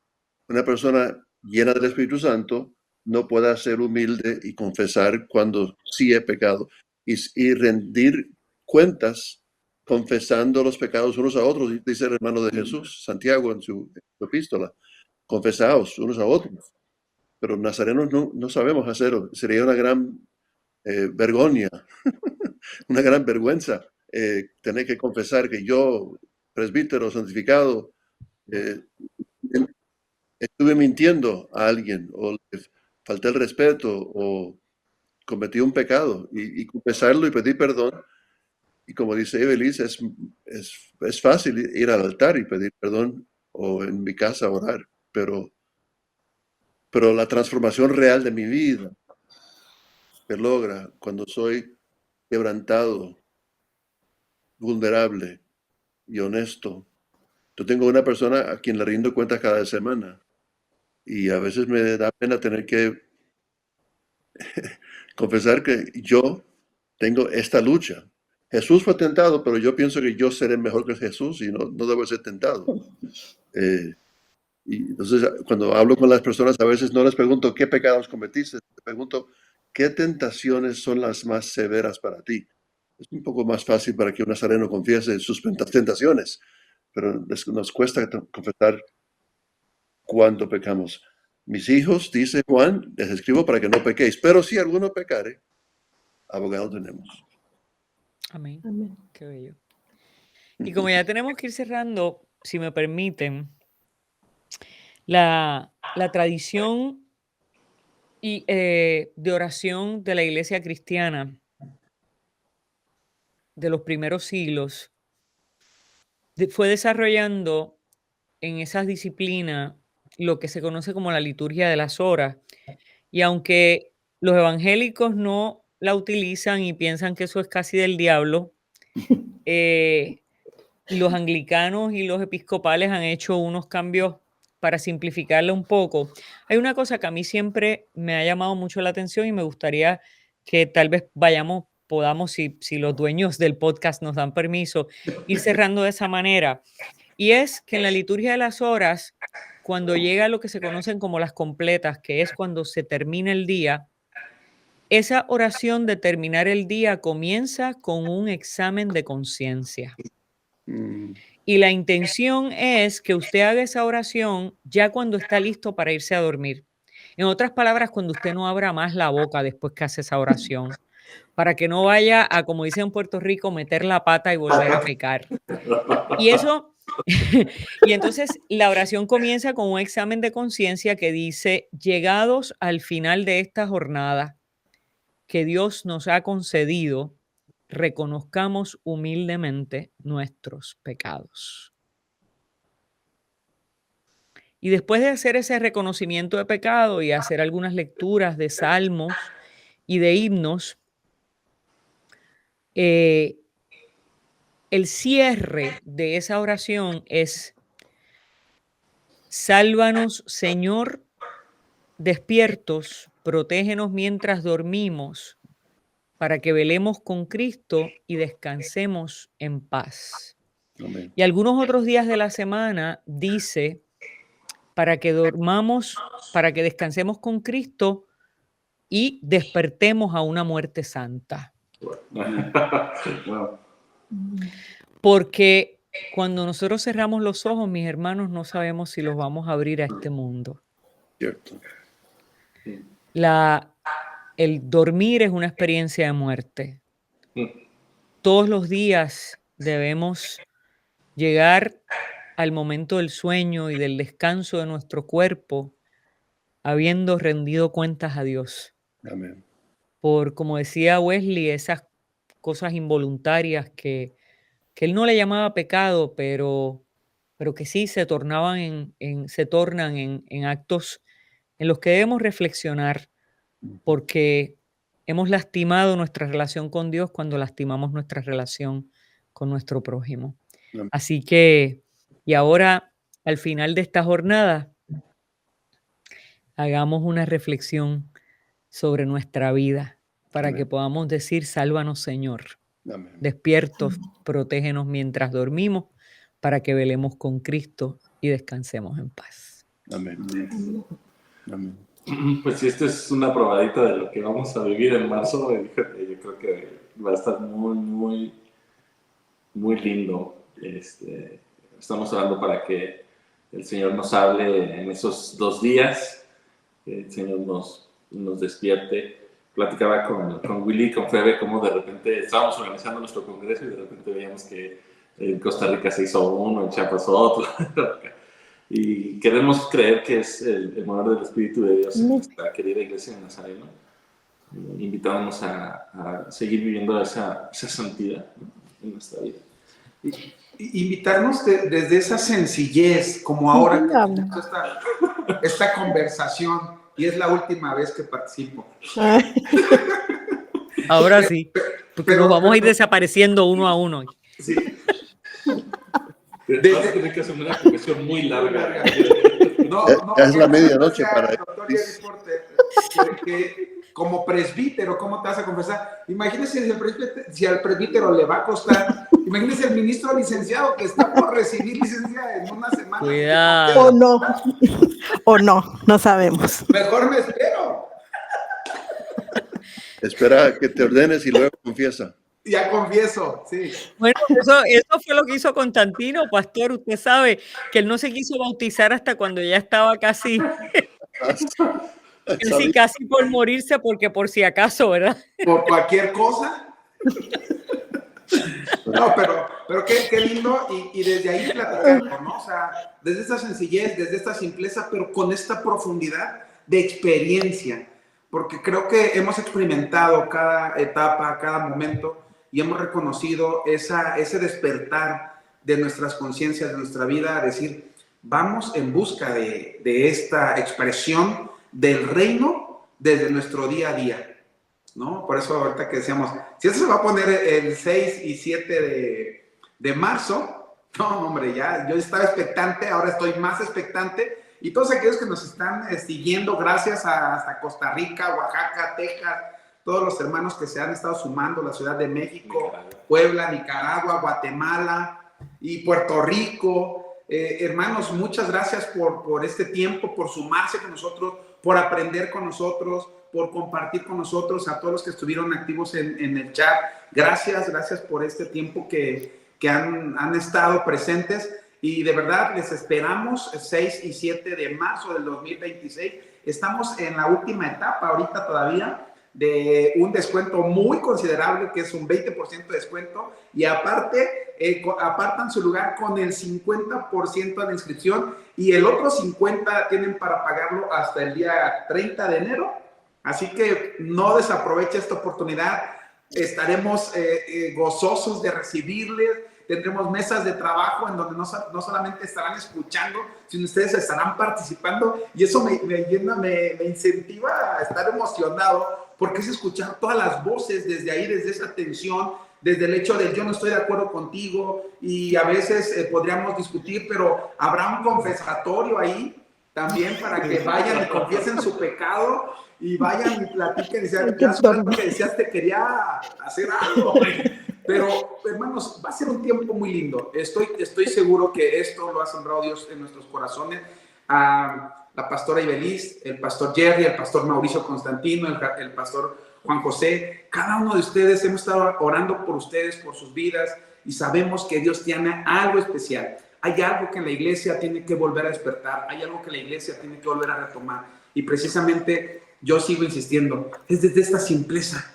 S6: una persona llena del Espíritu Santo no pueda ser humilde y confesar cuando sí he pecado y rendir cuentas confesando los pecados unos a otros, dice el hermano de Jesús, Santiago en su epístola, confesaos unos a otros. Pero nazarenos no sabemos hacerlo. Sería una gran vergüenza, una gran vergüenza tener que confesar que yo, presbítero santificado, eh, estuve mintiendo a alguien o le falté el respeto o cometí un pecado y confesarlo y pedir perdón. Y como dice Evelis, es fácil ir al altar y pedir perdón o en mi casa orar, pero la transformación real de mi vida se logra cuando soy quebrantado, vulnerable y honesto. Yo tengo una persona a quien le rindo cuentas cada semana y a veces me da pena tener que confesar que yo tengo esta lucha. Jesús fue tentado, pero yo pienso que yo seré mejor que Jesús y no debo ser tentado. Y entonces, cuando hablo con las personas, a veces no les pregunto qué pecados cometiste, les pregunto qué tentaciones son las más severas para ti. Es un poco más fácil para que un nazareno confiese sus tentaciones, pero nos cuesta confesar cuando pecamos. Mis hijos, dice Juan, les escribo para que no pequéis, pero si alguno pecare, abogado tenemos.
S5: Amén.
S3: Amén.
S5: Qué bello. Y como ya tenemos que ir cerrando, si me permiten, la tradición de oración de la iglesia cristiana de los primeros siglos fue desarrollando en esas disciplinas lo que se conoce como la liturgia de las horas. Y aunque los evangélicos no la utilizan y piensan que eso es casi del diablo, los anglicanos y los episcopales han hecho unos cambios para simplificarla un poco. Hay una cosa que a mí siempre me ha llamado mucho la atención y me gustaría que tal vez podamos, si los dueños del podcast nos dan permiso, ir cerrando de esa manera. Y es que en la liturgia de las horas, cuando llega lo que se conocen como las completas, que es cuando se termina el día, esa oración de terminar el día comienza con un examen de conciencia. Y la intención es que usted haga esa oración ya cuando está listo para irse a dormir. En otras palabras, cuando usted no abra más la boca después que hace esa oración, para que no vaya a, como dicen en Puerto Rico, meter la pata y volver a pecar. Y eso, y entonces la oración comienza con un examen de conciencia que dice: llegados al final de esta jornada que Dios nos ha concedido, reconozcamos humildemente nuestros pecados. Y después de hacer ese reconocimiento de pecado y hacer algunas lecturas de salmos y de himnos, el cierre de esa oración es: sálvanos, Señor, despiertos, protégenos mientras dormimos, para que velemos con Cristo y descansemos en paz.
S6: Amén.
S5: Y algunos otros días de la semana dice: para que dormamos, para que descansemos con Cristo y despertemos a una muerte santa.
S1: Wow.
S5: Porque cuando nosotros cerramos los ojos, mis hermanos, no sabemos si los vamos a abrir a este mundo.
S6: Cierto.
S5: El dormir es una experiencia de muerte. Todos los días debemos llegar al momento del sueño y del descanso de nuestro cuerpo, habiendo rendido cuentas a Dios.
S6: Amén.
S5: por, como decía Wesley, esas cosas involuntarias que él no le llamaba pecado, pero que sí se tornaban se tornan en actos en los que debemos reflexionar, porque hemos lastimado nuestra relación con Dios cuando lastimamos nuestra relación con nuestro prójimo.
S6: Amén.
S5: Así que, y ahora, al final de esta jornada, hagamos una reflexión sobre nuestra vida para
S6: Amén.
S5: que podamos decir: sálvanos, Señor.
S6: Amén.
S5: Despiertos, protégenos mientras dormimos, para que velemos con Cristo y descansemos en paz.
S6: Amén. Amén.
S1: Pues sí, esta es una probadita de lo que vamos a vivir en marzo. Yo creo que va a estar muy, muy, muy lindo. Estamos orando para que el Señor nos hable en esos 2 días, que el Señor nos despierte. Platicaba con Willy y con Febe cómo de repente estábamos organizando nuestro congreso y de repente veíamos que en Costa Rica se hizo uno, en Chiapas otro. Y queremos creer que es el mover del Espíritu de Dios en nuestra querida iglesia de Nazareno, invitándonos a seguir viviendo esa santidad, ¿no?, en nuestra vida.
S2: Invitarnos desde esa sencillez, como ahora que tenemos esta conversación, y es la última vez que participo.
S5: Ahora sí, porque nos vamos a ir desapareciendo uno a uno.
S1: Sí. Vas a tener que hacer una confesión muy larga.
S2: No,
S6: es la medianoche para
S2: doctor Jerry Porter, que como presbítero, ¿cómo te vas a confesar? Imagínese si al presbítero le va a costar. Imagínese el ministro licenciado que está por recibir licencia en una semana.
S5: Cuidado.
S3: O no sabemos.
S2: Mejor me espero.
S6: Espera que te ordenes y luego confiesa.
S2: Ya confieso, sí.
S5: Bueno, eso fue lo que hizo Constantino, pastor. Usted sabe que él no se quiso bautizar hasta cuando ya estaba casi por morirse, porque por si acaso, ¿verdad?
S2: Por cualquier cosa. No, pero qué lindo, y desde ahí platicando, ¿no? O sea, desde esta sencillez, desde esta simpleza, pero con esta profundidad de experiencia, porque creo que hemos experimentado cada etapa, cada momento, y hemos reconocido ese despertar de nuestras conciencias, de nuestra vida, a decir, vamos en busca de esta expresión del reino desde nuestro día a día, ¿no? Por eso ahorita que decíamos, si eso se va a poner el 6 y 7 de marzo, no, hombre, ya yo estaba expectante, ahora estoy más expectante, y todos aquellos que nos están siguiendo, gracias hasta Costa Rica, Oaxaca, Texas, todos los hermanos que se han estado sumando, la Ciudad de México, Puebla, Nicaragua, Guatemala y Puerto Rico. Hermanos, muchas gracias por este tiempo, por sumarse con nosotros, por aprender con nosotros, por compartir con nosotros, a todos los que estuvieron activos en el chat. Gracias por este tiempo que han estado presentes, y de verdad les esperamos el 6 y 7 de marzo del 2026. Estamos en la última etapa ahorita todavía de un descuento muy considerable, que es un 20% de descuento, y aparte apartan su lugar con el 50% de la inscripción, y el otro 50% tienen para pagarlo hasta el día 30 de enero. Así que no desaproveche esta oportunidad. Estaremos gozosos de recibirles. Tendremos mesas de trabajo en donde no solamente estarán escuchando, sino ustedes estarán participando, y eso me llena, me incentiva a estar emocionado, porque es escuchar todas las voces desde ahí, desde esa tensión, desde el hecho de yo no estoy de acuerdo contigo, y a veces podríamos discutir, pero habrá un confesatorio ahí también para que vayan y confiesen su pecado, y vayan y platiquen y digan, que decías te quería hacer algo. Pero, hermanos, va a ser un tiempo muy lindo. Estoy seguro que esto lo ha sembrado Dios en nuestros corazones. La pastora Ibeliz, el pastor Jerry, el pastor Mauricio Constantino, el pastor Juan José, cada uno de ustedes hemos estado orando por ustedes, por sus vidas, y sabemos que Dios tiene algo especial. Hay algo que la iglesia tiene que volver a despertar, hay algo que la iglesia tiene que volver a retomar, y precisamente yo sigo insistiendo, es desde esta simpleza.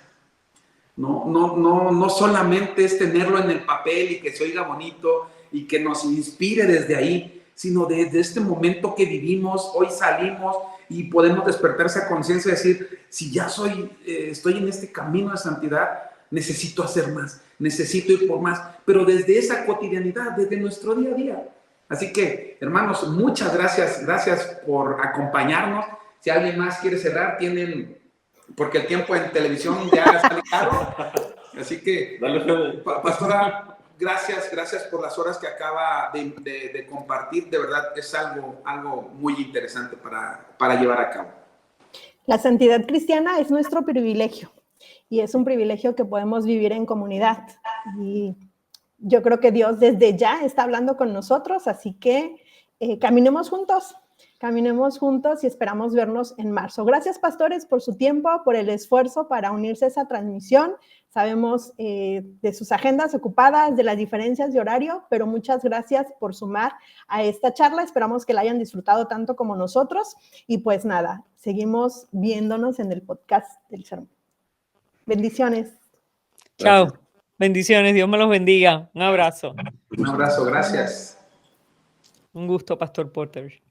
S2: No solamente es tenerlo en el papel y que se oiga bonito y que nos inspire desde ahí, sino desde este momento que vivimos. Hoy salimos, y podemos despertar esa conciencia de decir, si ya estoy en este camino de santidad, necesito hacer más, necesito ir por más, pero desde esa cotidianidad, desde nuestro día a día. Así que, hermanos, muchas gracias por acompañarnos. Si alguien más quiere cerrar, porque el tiempo en televisión ya está ligado. Así que, pastora, gracias por las horas que acaba de compartir. De verdad, es algo muy interesante para llevar a cabo.
S3: La santidad cristiana es nuestro privilegio y es un privilegio que podemos vivir en comunidad. Y yo creo que Dios desde ya está hablando con nosotros, así que caminemos juntos y esperamos vernos en marzo. Gracias, pastores, por su tiempo, por el esfuerzo para unirse a esa transmisión. Sabemos de sus agendas ocupadas, de las diferencias de horario, pero muchas gracias por sumar a esta charla. Esperamos que la hayan disfrutado tanto como nosotros. Y pues nada, seguimos viéndonos en el podcast del sermón. Bendiciones.
S5: Chao. Bendiciones. Dios me los bendiga. Un abrazo.
S2: Un abrazo. Gracias.
S5: Un gusto, Pastor Porter.